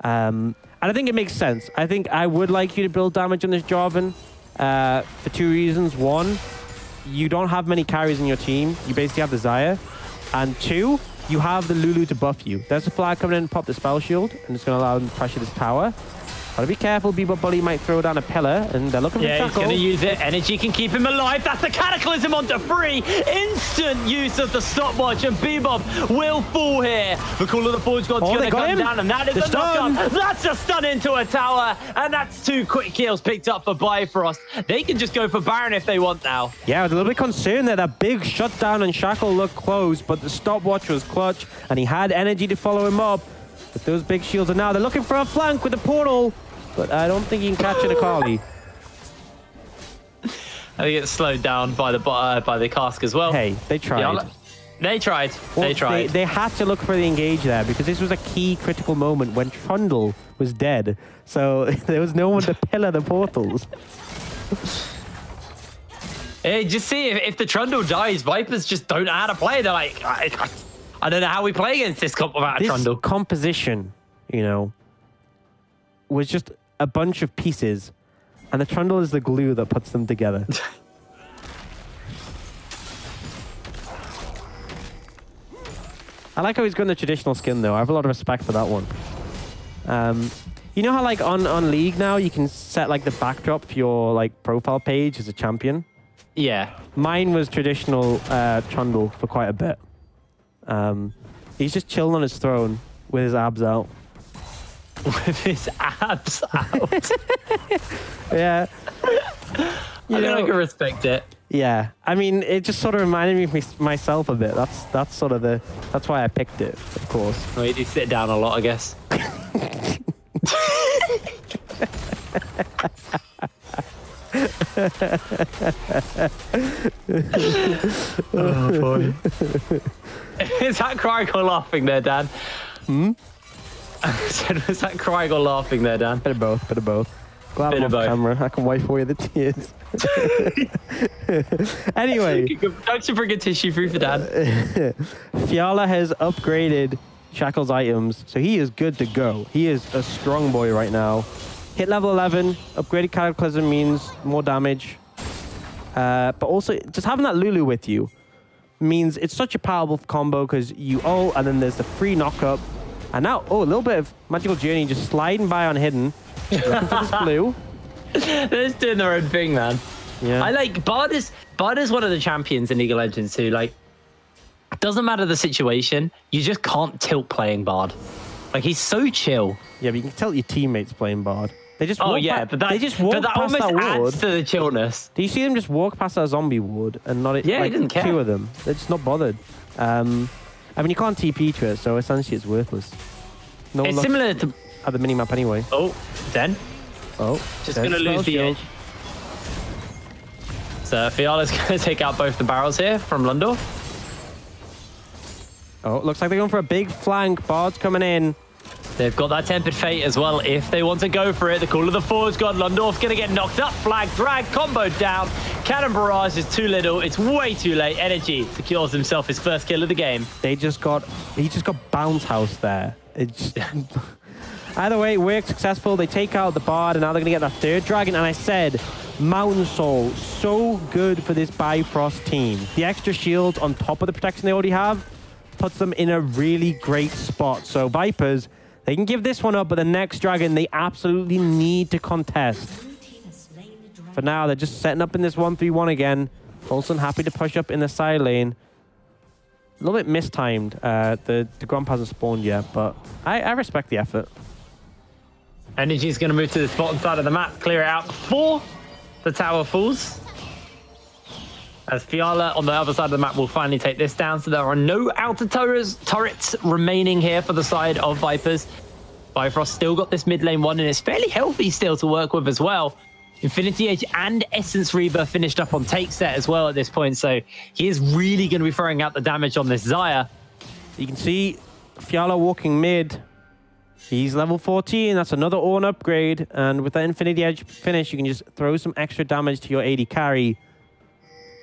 Speaker 1: And I think it makes sense. I think I would like you to build damage on this Jarvan for two reasons. One, you don't have many carries in your team. You basically have the Xayah. And two, you have the Lulu to buff you. There's a flag coming in and pop the spell shield, and it's going to allow them to pressure this tower. Gotta be careful, Bebop Bully might throw down a pillar, and they're looking for Shackle.
Speaker 2: He's gonna use it. Energy can keep him alive. That's the Cataclysm onto free. Instant use of the stopwatch, and Bebop will fall here. The Call of the Forge God's gonna come down, and that is a knockup. That's a stun into a tower, and that's 2 quick kills picked up for Bifrost. They can just go for Baron if they want now.
Speaker 1: Yeah, I was a little bit concerned there. That big shutdown and Shackle looked close, but the stopwatch was clutch, and he had energy to follow him up. But those big shields are now, they're looking for a flank with the portal. But I don't think he can catch it, Akali.
Speaker 2: I think it's slowed down by the cask as well.
Speaker 1: Hey, they tried.
Speaker 2: Yeah, they tried.
Speaker 1: Well,
Speaker 2: they tried.
Speaker 1: They had to look for the engage there because this was a key critical moment when Trundle was dead. So there was no one to pillar the portals.
Speaker 2: Hey, just see if the Trundle dies, Vipers just don't know how to play. They're like, I don't know how we play against this comp without a Trundle. Composition,
Speaker 1: you know, was just a bunch of pieces, and the Trundle is the glue that puts them together. I like how he's got the traditional skin, though. I have a lot of respect for that one. You know how, like, on League now, you can set, like, the backdrop for your, like, profile page as a champion?
Speaker 2: Yeah.
Speaker 1: Mine was traditional Trundle for quite a bit. He's just chilling on his throne with his abs out.
Speaker 2: With his abs out.
Speaker 1: Yeah.
Speaker 2: I can respect it.
Speaker 1: Yeah. I mean, it just sort of reminded me of myself a bit. That's sort of that's why I picked it, of course.
Speaker 2: Well, you do sit down a lot, I guess. Oh, boy. Is that Crygor laughing there, Dan?
Speaker 1: Hmm?
Speaker 2: I said, was that Crygor laughing there, Dan?
Speaker 1: Bit of both. Glad I'm off camera. I can wipe away the tears. Anyway.
Speaker 2: Don't you bring a tissue through for Dan?
Speaker 1: Fiala has upgraded Shackle's items, so he is good to go. He is a strong boy right now. Hit level 11. Upgraded Cataclysm means more damage. But also, just having that Lulu with you means it's such a powerful combo because you ult, and then there's the free knockup. And now, a little bit of Magical Journey just sliding by on hidden. Looking for this blue.
Speaker 2: They're just doing their own thing, man.
Speaker 1: Yeah.
Speaker 2: I like Bard is one of the champions in League of Legends who, like, doesn't matter the situation. You just can't tilt playing Bard. Like, he's so chill.
Speaker 1: Yeah, but you can tell your teammates playing Bard. They just
Speaker 2: but that almost adds to the chillness.
Speaker 1: Do you see them just walk past that zombie ward and not
Speaker 2: he didn't care.
Speaker 1: 2 of them? They're just not bothered. I mean, you can't TP to it, so essentially it's worthless. No
Speaker 2: it's similar to
Speaker 1: at the minimap anyway.
Speaker 2: Oh, Den.
Speaker 1: Oh,
Speaker 2: just gonna lose the edge. So Fiala's gonna take out both the barrels here from Lundorf.
Speaker 1: Oh, looks like they're going for a big flank. Bard's coming in.
Speaker 2: They've got that Tempered Fate as well if they want to go for it. The Call of the Forge God. Lundorf's going to get knocked up. Flag, drag, combo down. Cannon Barrage is too little. It's way too late. Energy secures himself his first kill of the game.
Speaker 1: He just got Bounce House there. It's either way, it worked successful. They take out the Bard, and now they're going to get that 3rd dragon. And I said, Mountain Soul, so good for this Bifrost team. The extra shields on top of the protection they already have puts them in a really great spot. So Vipers, they can give this one up, but the next dragon, they absolutely need to contest. For now, they're just setting up in this 1-3-1 again. Olsen happy to push up in the side lane. A little bit mistimed. The Gromp hasn't spawned yet, but I respect the effort.
Speaker 2: Energy's going to move to this bottom side of the map, clear it out before the tower falls. As Fiala on the other side of the map will finally take this down, so there are no outer turrets remaining here for the side of Vipers. Bifrost still got this mid lane one, and it's fairly healthy still to work with as well. Infinity Edge and Essence Reaver finished up on take set as well at this point, so he is really going to be throwing out the damage on this Xayah.
Speaker 1: You can see Fiala walking mid. He's level 14. That's another Ornn upgrade, and with that Infinity Edge finish, you can just throw some extra damage to your AD carry.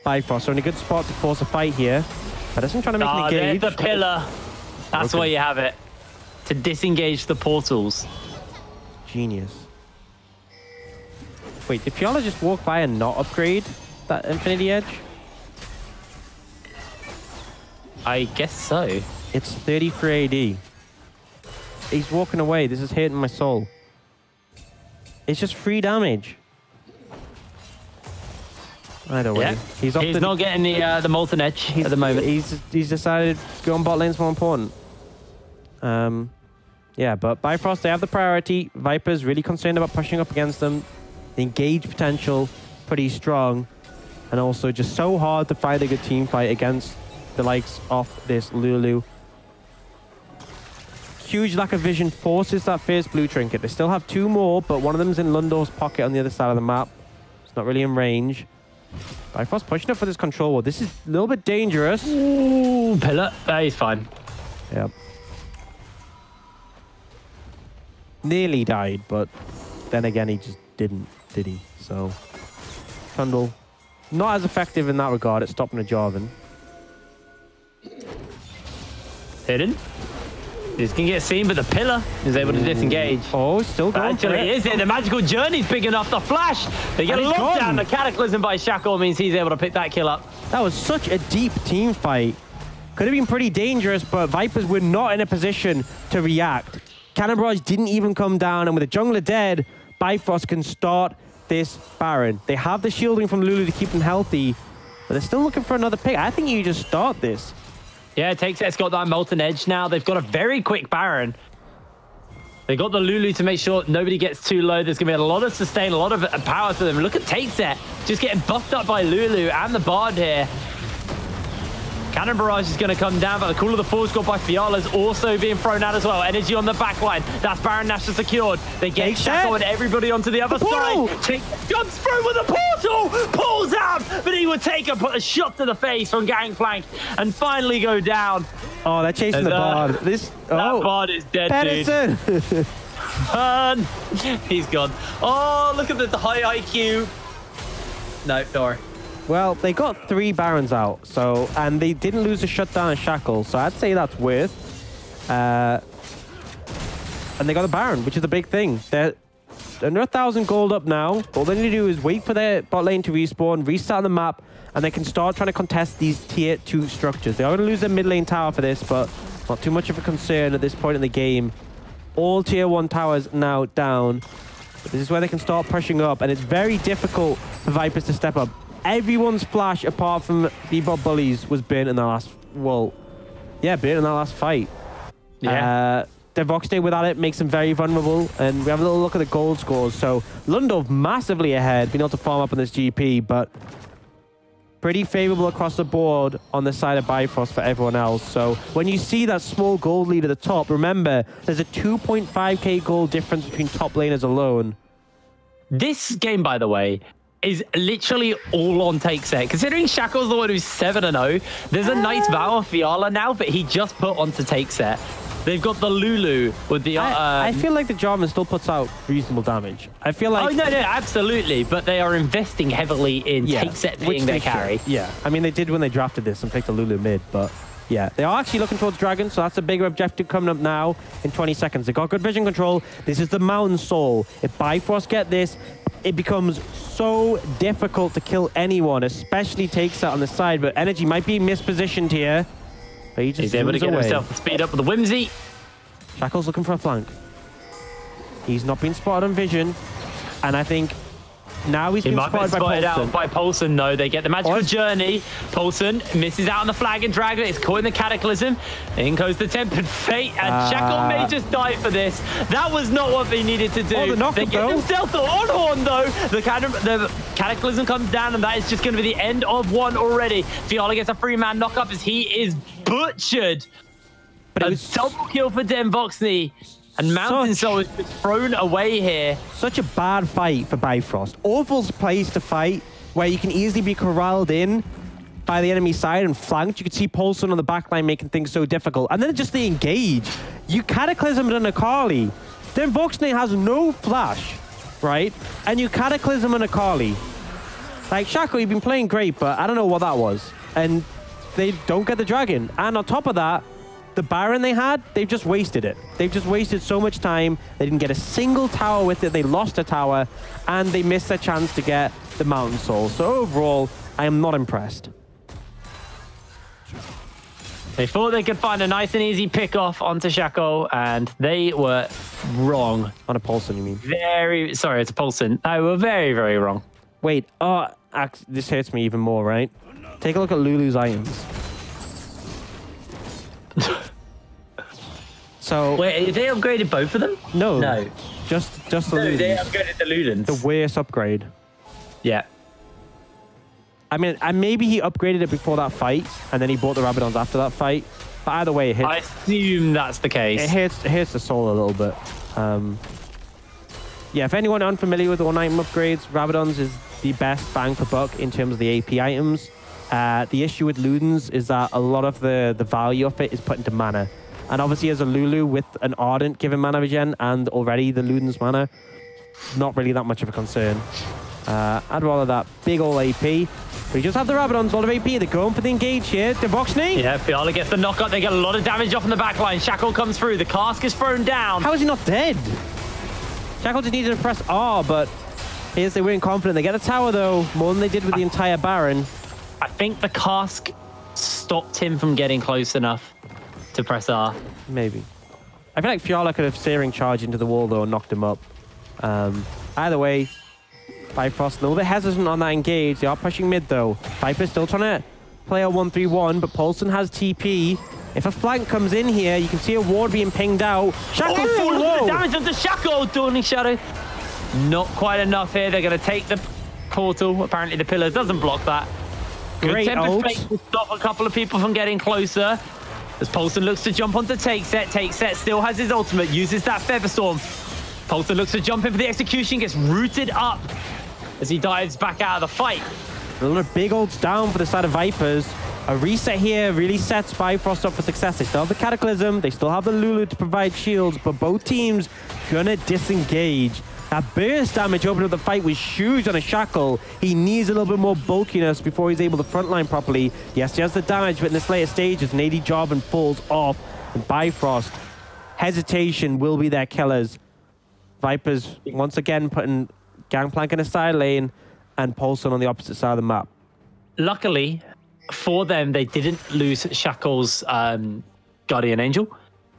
Speaker 1: Bifrost are in a good spot to force a fight here. Edison trying to make an engage.
Speaker 2: There's the pillar. That's where you have it. To disengage the portals.
Speaker 1: Genius. Wait, did Fiala just walk by and not upgrade that Infinity Edge?
Speaker 2: I guess so.
Speaker 1: It's 33 AD. He's walking away. This is hitting my soul. It's just free damage. Either way,
Speaker 2: he's not getting the Molten Edge at the moment.
Speaker 1: He's decided to go on bot lane's more important. Yeah, but Bifrost, they have the priority. Viper's really concerned about pushing up against them. The engage potential, pretty strong. And also just so hard to fight a good team fight against the likes of this Lulu. Huge lack of vision forces that first blue trinket. They still have 2 more, but one of them's in Lundor's pocket on the other side of the map. It's not really in range. Bifrost pushing up for this control wall. This is a little bit dangerous.
Speaker 2: Ooh, pillar. He's fine.
Speaker 1: Yep. Nearly died, but then again, he just didn't, did he? So, Trundle, not as effective in that regard at stopping a Jarvan.
Speaker 2: Hidden. This can get seen, but the pillar is able to disengage.
Speaker 1: Oh, still going for it.
Speaker 2: Is it? The magical journey's big enough. The flash. They get locked down. The cataclysm by Shackle means he's able to pick that kill up.
Speaker 1: That was such a deep team fight. Could have been pretty dangerous, but Vipers were not in a position to react. Cannon Barrage didn't even come down, and with the jungler dead, Bifrost can start this Baron. They have the shielding from Lulu to keep them healthy, but they're still looking for another pick. I think you just start this.
Speaker 2: Yeah, Takes got that Molten Edge now. They've got a very quick Baron. They got the Lulu to make sure nobody gets too low. There's going to be a lot of sustain, a lot of power to them. Look at Takeset just getting buffed up by Lulu and the Bard here. Cannon Barrage is going to come down, but the Call of the Forge got by Fiala is also being thrown out as well. Energy on the back line. That's Baron Nashor secured. They get Shackle and everybody onto the other side. Jumps through with the portal! Pulls out! But he would take a shot to the face from Gangplank and finally go down.
Speaker 1: Oh, they're chasing the Bard. That
Speaker 2: Bard is dead,
Speaker 1: Pedersen.
Speaker 2: Dude. Run! He's gone. Oh, look at the high IQ. No, don't worry.
Speaker 1: Well, they got 3 Barons out, so, and they didn't lose a shutdown and Shackle, so I'd say that's worth. And they got a Baron, which is a big thing. They're under 1,000 gold up now. All they need to do is wait for their bot lane to respawn, restart the map, and they can start trying to contest these tier 2 structures. They are going to lose their mid lane tower for this, but not too much of a concern at this point in the game. All tier 1 towers now down. But this is where they can start pushing up, and it's very difficult for Vipers to step up. Everyone's flash, apart from the bot bullies, was burnt in the last, well, Yeah, beat in that last fight.
Speaker 2: Yeah.
Speaker 1: Devoxday without it makes him very vulnerable. And we have a little look at the gold scores. So Lundov massively ahead, being able to farm up on this GP, but pretty favorable across the board on the side of Bifrost for everyone else. So when you see that small gold lead at the top, remember, there's a 2.5k gold difference between top laners alone.
Speaker 2: This game, by the way, is literally all on take set. Considering Shackle's the one who's 7-0, there's a nice Vow of Fiala now, but he just put onto take set. They've got the Lulu with the...
Speaker 1: I feel like the Jarvan still puts out reasonable damage. I feel like...
Speaker 2: Oh, no, absolutely. But they are investing heavily in take set being their carry.
Speaker 1: Yeah, I mean, they did when they drafted this and picked a Lulu mid, but yeah. They are actually looking towards Dragon, so that's a bigger objective coming up now in 20 seconds. They got good vision control. This is the Mountain Soul. If Bifrost get this, it becomes so difficult to kill anyone, especially takes that on the side, but Energy might be mispositioned here. But he's
Speaker 2: able to get himself the speed up with the Whimsy.
Speaker 1: Shackle's looking for a flank. He's not been spotted on vision, and I think now he's been spotted
Speaker 2: by Poulsen. No, they get the magical journey. Poulsen misses out on the flag and Dragon. It's caught in the Cataclysm. In goes the Tempered Fate, and Shackle may just die for this. That was not what they needed to do. They get themselves the on-horn, though. The Cataclysm comes down, and that is just going to be the end of one already. Fiala gets a free-man knock-up as he is butchered. But it was a double kill for Devoxday. And Mountain Soul is just thrown away here.
Speaker 1: Such a bad fight for Bifrost. Awful place to fight where you can easily be corralled in by the enemy side and flanked. You could see Poulsen on the backline making things so difficult. And then just the engage. You Cataclysm and Akali. Then Voxney has no flash, right? And you Cataclysm and Akali. Like, Shackle, you've been playing great, but I don't know what that was. And they don't get the Dragon. And on top of that, the Baron they had, they've just wasted it. They've just wasted so much time. They didn't get a single tower with it. They lost a tower, and they missed their chance to get the Mountain Soul. So overall, I am not impressed.
Speaker 2: They thought they could find a nice and easy pick-off onto Shackle, and they were wrong.
Speaker 1: On a Poulsen, you mean?
Speaker 2: Very... Sorry, it's a Poulsen. They were very, very wrong.
Speaker 1: Wait, this hurts me even more, right? Take a look at Lulu's items. So
Speaker 2: wait, they upgraded both of them?
Speaker 1: No. Just the Lulus.
Speaker 2: They upgraded the Ludens.
Speaker 1: The worst upgrade.
Speaker 2: Yeah.
Speaker 1: I mean, and maybe he upgraded it before that fight, and then he bought the Rabadons after that fight. But either way, it hits.
Speaker 2: I assume that's the case.
Speaker 1: It hits the soul a little bit. Yeah, if anyone unfamiliar with all-item upgrades, Rabadons is the best bang for buck in terms of the AP items. The issue with Ludens is that a lot of the value of it is put into mana. And obviously as a Lulu with an Ardent given mana regen and already the Ludens mana, not really that much of a concern. I'd rather that big ol' AP. We just have the Rabadons, a lot of AP. They're going for the engage here. Devoxday.
Speaker 2: Yeah, Fiala gets the knockup. They get a lot of damage off in the backline. Shackle comes through. The cask is thrown down.
Speaker 1: How is he not dead? Shackle just needed to press R, but here's they weren't confident. They get a tower though, more than they did with the entire Baron.
Speaker 2: I think the cask stopped him from getting close enough to press R.
Speaker 1: Maybe. I feel like Fiala could have searing charge into the wall though and knocked him up. Either way, Bifrost a little bit hesitant on that engage. They are pushing mid though. Viper's still trying to play a 1-3-1, but Poulsen has TP. If a flank comes in here, you can see a ward being pinged out. Shackle full low.
Speaker 2: Damage onto Shackle. Dawning Shadow. Not quite enough here. They're going to take the portal. Apparently the pillar doesn't block that. Good Tempered Fate will stop a couple of people from getting closer. As Poulsen looks to jump onto Take Set still has his ultimate, uses that Featherstorm. Poulsen looks to jump in for the execution, gets rooted up as he dives back out of the fight.
Speaker 1: Another big ults down for the side of Vipers. A reset here really sets Bifrost up for success. They still have the Cataclysm, they still have the Lulu to provide shields, but both teams gonna disengage. That burst damage opening up the fight was huge on a Shackle. He needs a little bit more bulkiness before he's able to frontline properly. Yes, he has the damage, but in this later stages, an AD Jarvan falls off. And Bifrost, hesitation will be their killers. Vipers, once again, putting Gangplank in a side lane and Poulsen on the opposite side of the map.
Speaker 2: Luckily, for them, they didn't lose Shackle's Guardian Angel.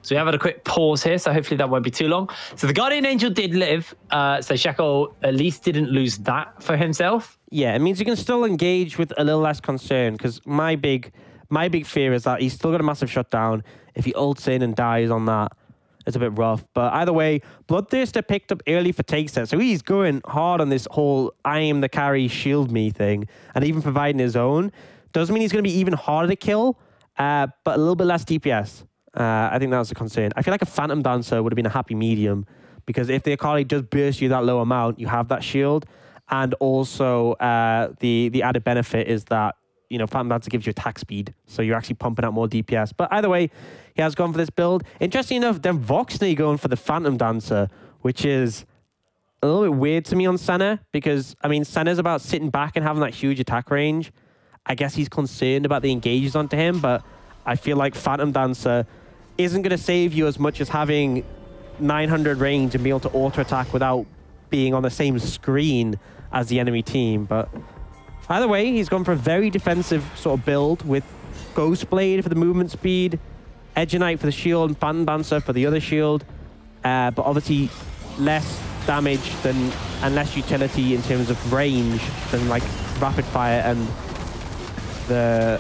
Speaker 2: So we have had a quick pause here, so hopefully that won't be too long. So the Guardian Angel did live, so Shackle at least didn't lose that for himself.
Speaker 1: Yeah, it means you can still engage with a little less concern, because my big my big fear is that he's still got a massive shutdown. If he ults in and dies on that, it's a bit rough. But either way, Bloodthirster picked up early for take set. So he's going hard on this whole I am the carry, shield me thing. And even providing his own. Doesn't mean he's going to be even harder to kill, but a little bit less DPS. I think that was a concern. I feel like a Phantom Dancer would have been a happy medium. Because if the Akali does burst you that low amount, you have that shield. And also the added benefit is that, you know, Phantom Dancer gives you attack speed. So you're actually pumping out more DPS. But either way, he has gone for this build. Interesting enough, then Voxney going for the Phantom Dancer, which is a little bit weird to me on Senna. Because, I mean, Senna's about sitting back and having that huge attack range. I guess he's concerned about the engages onto him. But I feel like Phantom Dancer isn't going to save you as much as having 900 range and be able to auto-attack without being on the same screen as the enemy team. But either way, he's gone for a very defensive sort of build with Ghost Blade for the movement speed, Edge Knight for the shield, and Phantom Dancer for the other shield. But obviously less damage than and less utility in terms of range than like Rapid Fire and the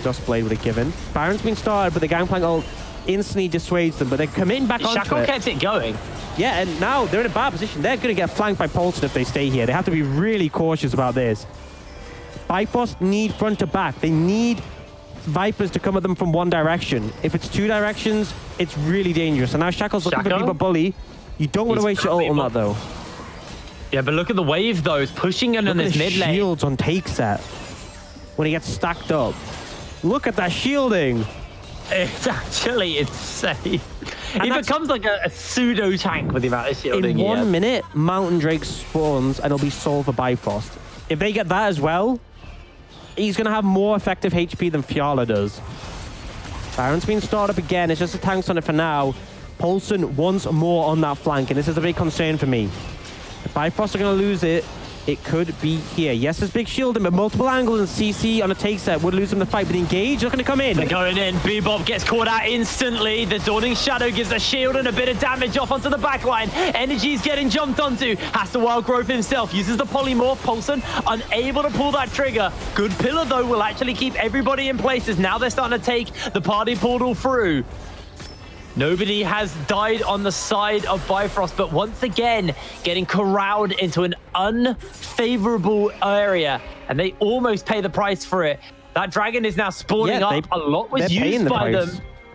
Speaker 1: Dust Blade would have given. Baron's been started, but the Gangplank ult instantly dissuades them, but they're committing back onto
Speaker 2: Shackle kept it going.
Speaker 1: Yeah, and now they're in a bad position. They're going to get flanked by Paulson if they stay here. They have to be really cautious about this. Bifrost need front to back. They need Vipers to come at them from one direction. If it's two directions, it's really dangerous. And now Shackle's looking for Bieber Bully. You don't want to waste your ult on that, though.
Speaker 2: Yeah, but look at the wave, though. It's pushing in on this mid lane.
Speaker 1: Shields on take set when he gets stacked up. Look at that shielding.
Speaker 2: It's actually insane. He becomes like a pseudo tank with the amount of shielding.
Speaker 1: In 1 minute, Mountain Drake spawns and it'll be solved for Bifrost. If they get that as well, he's going to have more effective HP than Fiala does. Baron's been started up again. It's just a tanks on it for now. Paulson wants more on that flank, and this is a big concern for me. If Bifrost are going to lose it, it could be here. Yes, there's big shielding, but multiple angles and CC on a take set would lose them the fight. But Engage looking to come in.
Speaker 2: They're going in. Bebop gets caught out instantly. The Dawning Shadow gives a shield and a bit of damage off onto the backline. Energy's getting jumped onto. Has to Wild Growth himself. Uses the Polymorph. Paulson unable to pull that trigger. Good pillar, though, will actually keep everybody in place as now they're starting to take the party portal through. Nobody has died on the side of Bifrost, but once again, getting corralled into an unfavorable area, and they almost pay the price for it. That dragon is now spawning up. A lot was used by them.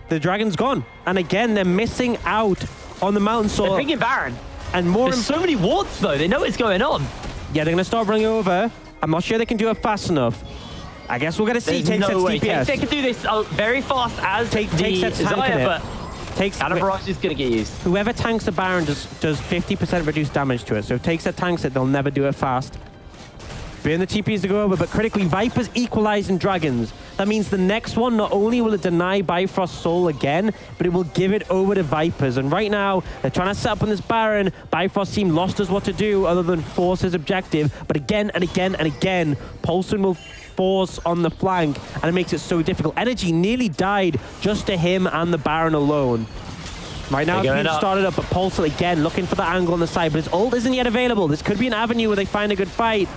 Speaker 1: The dragon's gone. And again, they're missing out on the mountain sword.
Speaker 2: They're picking Baron.
Speaker 1: And more.
Speaker 2: There's so many wards, though. They know what's going on.
Speaker 1: Yeah, they're going to start running over. I'm not sure they can do it fast enough. I guess we're going to see Take-Set's DPS.
Speaker 2: Take-Set can do this very fast as
Speaker 1: Take-Set's tanking it.
Speaker 2: Barrage is going to get used.
Speaker 1: Whoever tanks the Baron does 50% reduced damage to it. So if Take-Set tanks it, they'll never do it fast. Burn the TPs to go over, but critically, Vipers equalizing dragons. That means the next one, not only will it deny Bifrost soul again, but it will give it over to Vipers. And right now, they're trying to set up on this Baron. Bifrost team lost us what to do other than force his objective. But again and again and again, Paulson will force on the flank, and it makes it so difficult. Energy nearly died just to him and the Baron alone. Right now, it's being started up, but Paulson again looking for the angle on the side, but his ult isn't yet available. This could be an avenue where they find a good fight.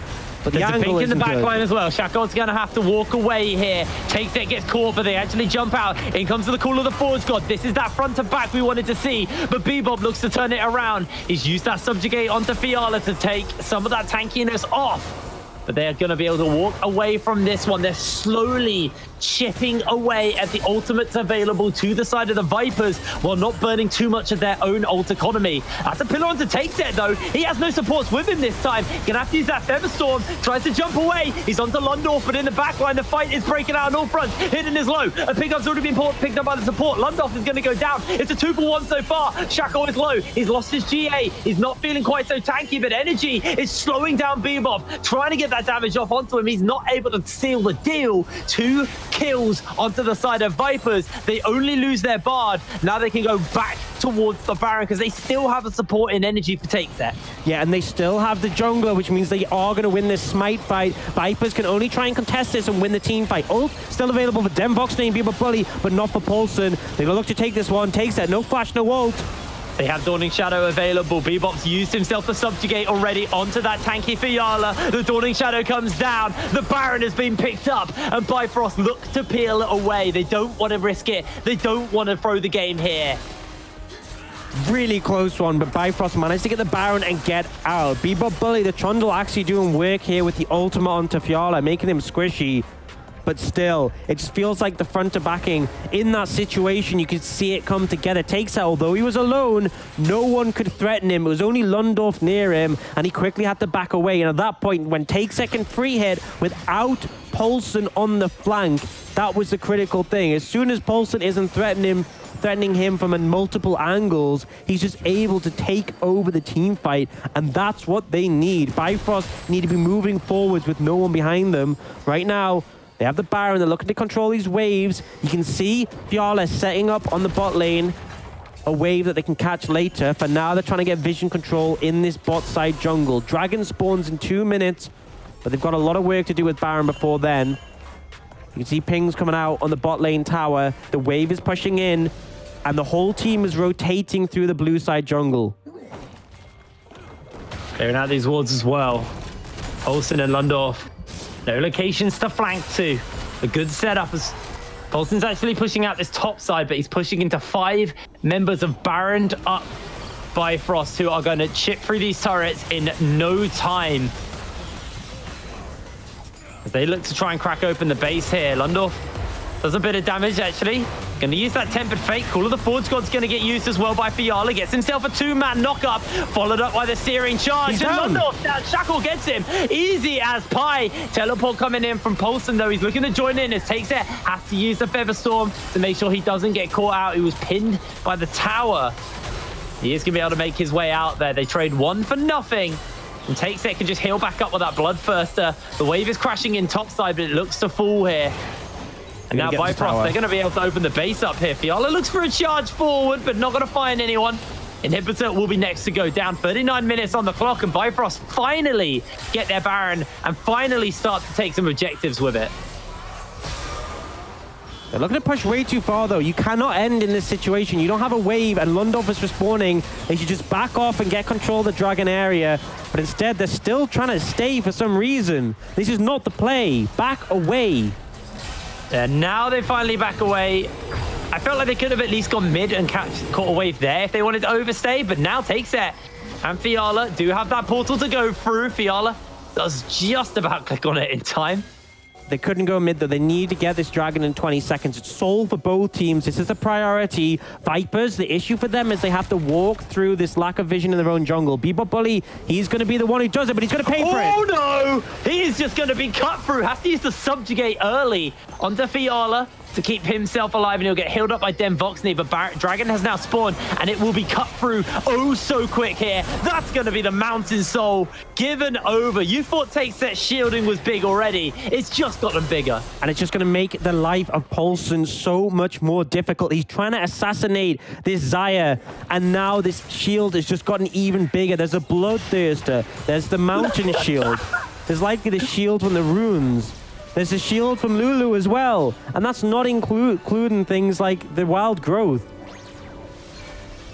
Speaker 1: But
Speaker 2: there's a pink in the back line as well. Shaco's going to have to walk away here. Take-Set gets caught, but they actually jump out. In comes the call of the Forge God. This is that front to back we wanted to see, but Bebop looks to turn it around. He's used that Subjugate onto Fiala to take some of that tankiness off. But they are going to be able to walk away from this one. They're slowly chipping away at the ultimates available to the side of the Vipers while not burning too much of their own ult economy. That's a pillar onto Take-Set, though. He has no supports with him this time. Gonna have to use that Featherstorm. Tries to jump away. He's onto Lundorf, but in the backline, the fight is breaking out on all fronts. Hidden is low. A pickup's already been picked up by the support. Lundorf is going to go down. It's a 2-for-1 so far. Shaco is low. He's lost his GA. He's not feeling quite so tanky, but Energy is slowing down Bebop, trying to get that damage off onto him. He's not able to seal the deal. 2 kills onto the side of Vipers. They only lose their Bard. Now they can go back towards the Baron because they still have a support in Energy for Take-Set.
Speaker 1: Yeah, and they still have the jungler, which means they are going to win this smite fight. Vipers can only try and contest this and win the team fight. Ult still available for Demvox, name Bieber Bully, but not for Paulson. They're going to look to take this one. Take-Set, no flash, no ult.
Speaker 2: They have Dawning Shadow available. Bebop's used himself to subjugate already onto that tanky Fiala. The Dawning Shadow comes down. The Baron has been picked up. And Bifrost look to peel away. They don't want to risk it. They don't want to throw the game here.
Speaker 1: Really close one, but Bifrost managed to get the Baron and get out. Bebop Bully, the Trundle actually doing work here with the ultimate onto Fiala, making him squishy. But still, it just feels like the front to backing in that situation. You could see it come together. Takes out, although he was alone, no one could threaten him. It was only Lundorf near him, and he quickly had to back away. And at that point, when Takesek can free hit without Poulsen on the flank, that was the critical thing. As soon as Poulsen isn't threatening him from multiple angles, he's just able to take over the team fight, and that's what they need. Bifrost need to be moving forwards with no one behind them. Right now, they have the Baron. They're looking to control these waves. You can see Fiala setting up on the bot lane a wave that they can catch later. For now, they're trying to get vision control in this bot side jungle. Dragon spawns in 2 minutes, but they've got a lot of work to do with Baron before then. You can see pings coming out on the bot lane tower. The wave is pushing in, and the whole team is rotating through the blue side jungle.
Speaker 2: Clearing out these wards as well. Poulsen and Lundorf. No locations to flank to. A good setup as Poulsen's actually pushing out this top side, but he's pushing into 5 members of Baron up Bifrost, who are going to chip through these turrets in no time. As they look to try and crack open the base here. Lundorf does a bit of damage, actually. Going to use that Tempered Fate. Call of the Forge God's going to get used as well by Fiala. Gets himself a 2-man knock-up, followed up by the Searing Charge.
Speaker 1: He's
Speaker 2: and
Speaker 1: down.
Speaker 2: Lundorf, Shackle gets him. Easy as pie. Teleport coming in from Poulsen, though. He's looking to join in as Takes it. Has to use the Feather Storm to make sure he doesn't get caught out. He was pinned by the tower. He is going to be able to make his way out there. They trade 1 for nothing. And Takes it can just heal back up with that Bloodthirster. The wave is crashing in topside, but it looks to fall here. And now Bifrost, they're going to be able to open the base up here. Fiala looks for a charge forward, but not going to find anyone. Inhibitor will be next to go down. 39 minutes on the clock, and Bifrost finally get their Baron and finally start to take some objectives with it.
Speaker 1: They're looking to push way too far, though. You cannot end in this situation. You don't have a wave, and Lundorf is respawning. They should just back off and get control of the Dragon area. But instead, they're still trying to stay for some reason. This is not the play. Back away.
Speaker 2: And now they finally back away. I felt like they could have at least gone mid and caught a wave there if they wanted to overstay, but now Takes it. And Fiala do have that portal to go through. Fiala does just about click on it in time.
Speaker 1: They couldn't go mid, though. They need to get this Dragon in 20 seconds. It's sold for both teams. This is a priority. Vipers, the issue for them is they have to walk through this lack of vision in their own jungle. Bebop Bully, he's going to be the one who does it, but he's going to pay for it.
Speaker 2: Oh, no! He is just going to be cut through. Has to use the subjugate early onto Fiala to keep himself alive, and he'll get healed up by Den Voxney, but Dragon has now spawned, and it will be cut through oh so quick here. That's going to be the Mountain Soul given over. You thought Take-Set shielding was big already. It's just gotten bigger.
Speaker 1: And it's just going to make the life of Poulsen so much more difficult. He's trying to assassinate this Xayah, and now this shield has just gotten even bigger. There's a Bloodthirster. There's the Mountain Shield. There's likely the shield from the runes. There's a shield from Lulu as well. And that's not including things like the wild growth.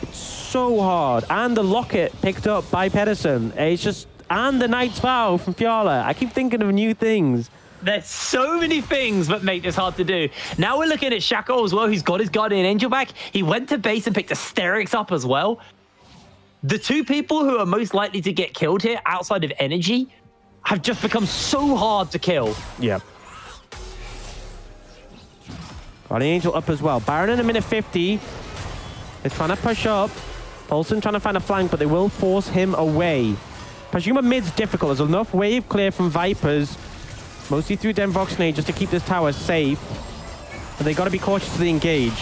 Speaker 1: It's so hard. And the locket picked up by Pedersen. It's just... And the Knight's Vow from Fiala. I keep thinking of new things.
Speaker 2: There's so many things that make this hard to do. Now we're looking at Shackle as well. He's got his Guardian Angel back. He went to base and picked Asterix up as well. The 2 people who are most likely to get killed here outside of Energy have just become so hard to kill.
Speaker 1: Yeah. Guardian Angel up as well. Baron in a minute 50. They're trying to push up. Poulsen trying to find a flank, but they will force him away. Pushing him up mid's difficult. There's enough wave clear from Vipers, mostly through Den Voxney, just to keep this tower safe. But they got to be cautious of the engage.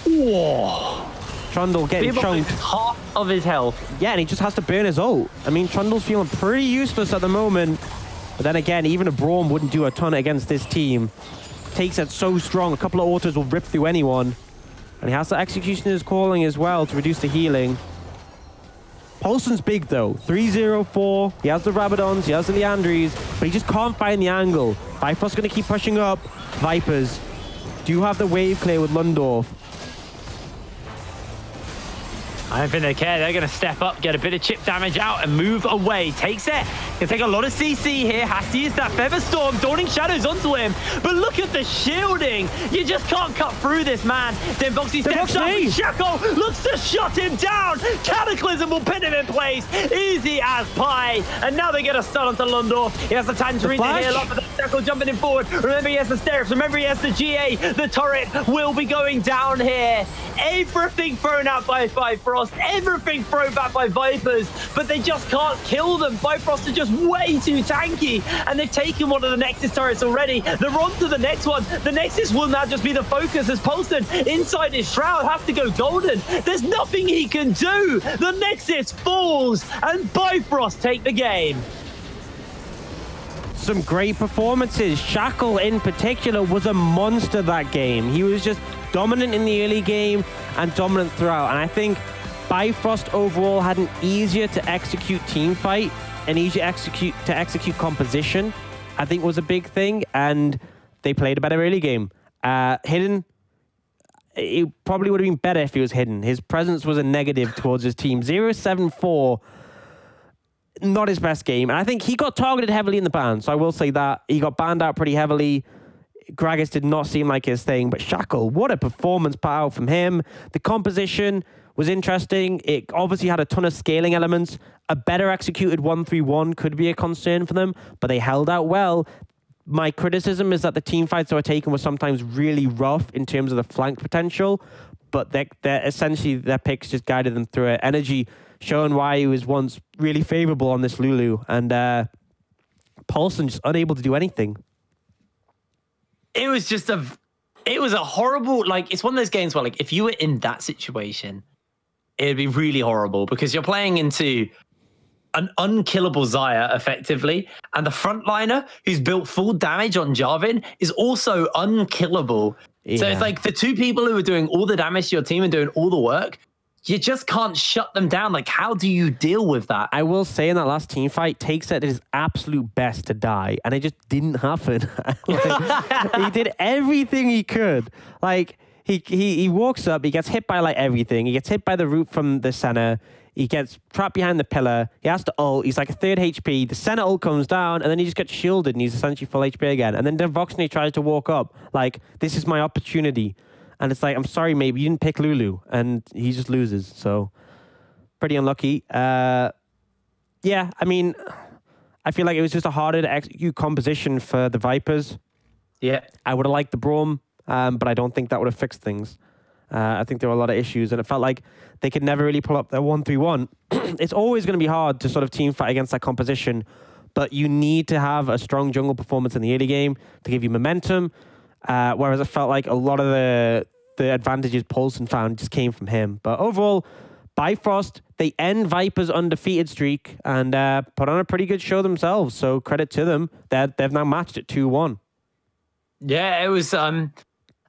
Speaker 2: Whoa.
Speaker 1: Trundle getting chunked.
Speaker 2: Half of his health.
Speaker 1: Yeah, and he just has to burn his ult. I mean, Trundle's feeling pretty useless at the moment. But then again, even a Braum wouldn't do a ton against this team. Takes it so strong. A couple of autos will rip through anyone. And he has the Executioner's Calling as well to reduce the healing. Poulsen's big, though. 3-0-4. He has the Rabadons. He has the Leandries. But he just can't find the angle. Bifrost's going to keep pushing up. Vipers do have the wave clear with Lundorf.
Speaker 2: I don't think they care. They're going to step up, get a bit of chip damage out, and move away. Takes it. Can take a lot of CC here. Has to use that Feather Storm. Dawning Shadows onto him. But look at the shielding. You just can't cut through this, man. Then Boxy steps up. Shackle looks to shut him down. Cataclysm will pin him in place. Easy as pie. And now they get a stun onto Lundorf. He has the Tangerine to heal up, but the Shackle jumping him forward. Remember, he has the Steris. Remember, he has the GA. The turret will be going down here. Everything thrown out by Bifrost. Everything thrown back by Vipers. But they just can't kill them. Bifrost are just way too tanky. And they've taken one of the Nexus turrets already. They're on to the next one. The Nexus will now just be the focus as Polson inside his shroud has to go golden. There's nothing he can do. The Nexus falls and Bifrost take the game.
Speaker 1: Some great performances. Shackle in particular was a monster that game. He was just dominant in the early game and dominant throughout. And I think Bifrost overall had an easier to execute team fight and easier to execute composition, I think was a big thing. And they played a better early game. Hidden, it probably would have been better if he was hidden. His presence was a negative towards his team. 0-7-4. Not his best game. And I think he got targeted heavily in the ban. So I will say that. He got banned out pretty heavily. Gragas did not seem like his thing. But Shackle, what a performance put out from him. The composition was interesting. It obviously had a ton of scaling elements. A better executed 1-3-1 could be a concern for them. But they held out well. My criticism is that the team fights that were taken were sometimes really rough in terms of the flank potential. But they're essentially, their picks just guided them through it. Energy showing why he was once really favorable on this Lulu. And Paulson just unable to do anything.
Speaker 2: It was just it was a horrible, like, it's one of those games where, like, if you were in that situation, it'd be really horrible because you're playing into an unkillable Xayah, effectively, and the frontliner who's built full damage on Jarvan is also unkillable. Yeah. So it's like the two people who are doing all the damage to your team and doing all the work, you just can't shut them down. Like, how do you deal with that?
Speaker 1: I will say in that last team fight, Takes at his absolute best to die, and it just didn't happen. Like, he did everything he could. Like, he walks up, he gets hit by, like, everything. He gets hit by the root from the center. He gets trapped behind the pillar. He has to ult. He's like a 3rd HP. The center ult comes down, and then he just gets shielded, and he's essentially full HP again. And then Devoxney tries to walk up. Like, this is my opportunity. And it's like, I'm sorry, maybe you didn't pick Lulu. And he just loses. So, pretty unlucky. Yeah, I mean, I feel like it was just a harder to execute composition for the Vipers.
Speaker 2: Yeah.
Speaker 1: I would have liked the Braum, but I don't think that would have fixed things. I think there were a lot of issues, and it felt like they could never really pull up their 1-3-1. It's always going to be hard to sort of team fight against that composition, but you need to have a strong jungle performance in the early game to give you momentum, whereas it felt like a lot of the advantages Paulson found just came from him. But overall, Bifrost, they end Viper's undefeated streak and put on a pretty good show themselves, so credit to them. They've now matched it 2-1.
Speaker 2: Yeah, it was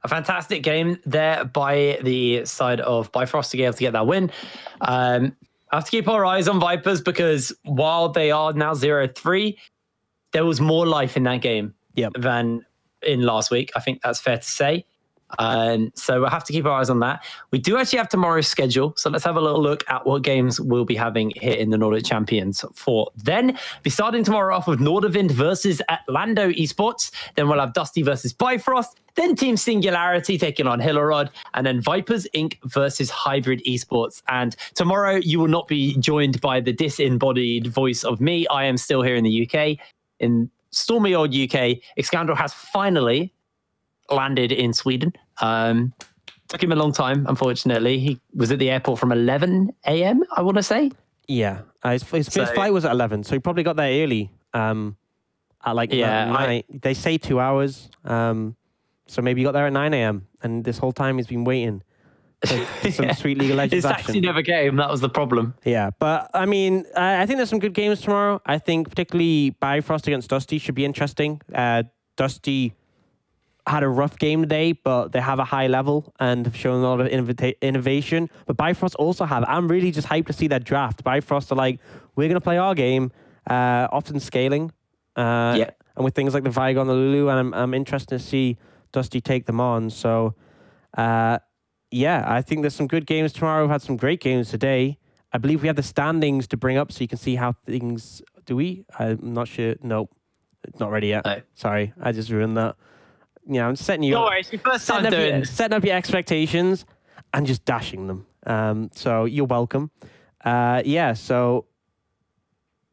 Speaker 2: a fantastic game there by the side of Bifrost to be able to get that win. I have to keep our eyes on Vipers because while they are now 0-3, there was more life in that game than in last week. I think that's fair to say. So we'll have to keep our eyes on that. We do actually have tomorrow's schedule, so let's have a little look at what games we'll be having here in the Nordic Champions for then. Be starting tomorrow off with Nordavind versus Atlando Esports. Then we'll have Dusty versus Bifrost. Then Team Singularity taking on Hillerod, and then Vipers Inc. versus Hybrid Esports. And tomorrow you will not be joined by the disembodied voice of me. I am still here in the UK, in stormy old UK. Iskandar has finally landed in Sweden. Took him a long time, unfortunately. He was at the airport from 11 a.m., I want to say.
Speaker 1: Yeah, his first flight was at 11, so he probably got there early. At like 9. They say 2 hours, so maybe he got there at 9 a.m. and this whole time he's been waiting for some sweet League of Legends
Speaker 2: action. His taxi never came, that was the problem.
Speaker 1: Yeah, but I mean, I think there's some good games tomorrow. I think particularly Bifrost against Dusty should be interesting. Dusty had a rough game today, but they have a high level and have shown a lot of innovation. But Bifrost also have. I'm really just hyped to see that draft. Bifrost are like, we're going to play our game, often scaling. And with things like the Vigon, the Lulu, and I'm interested to see Dusty take them on. So, yeah, I think there's some good games tomorrow. We've had some great games today. I believe we have the standings to bring up so you can see how things... Do we? I'm not sure. Nope. It's not ready yet.
Speaker 2: No.
Speaker 1: Sorry, I just ruined that. Yeah, I'm setting you
Speaker 2: Don't
Speaker 1: up.
Speaker 2: worry, it's your first time doing...
Speaker 1: Setting up your expectations and just dashing them. So you're welcome. Yeah, so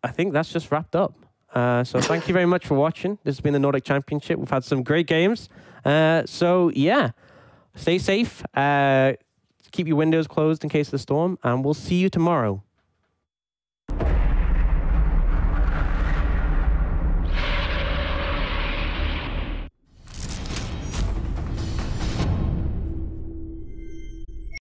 Speaker 1: I think that's just wrapped up. So thank you very much for watching. This has been the Nordic Championship. We've had some great games. So yeah, stay safe. Keep your windows closed in case of the storm, and we'll see you tomorrow.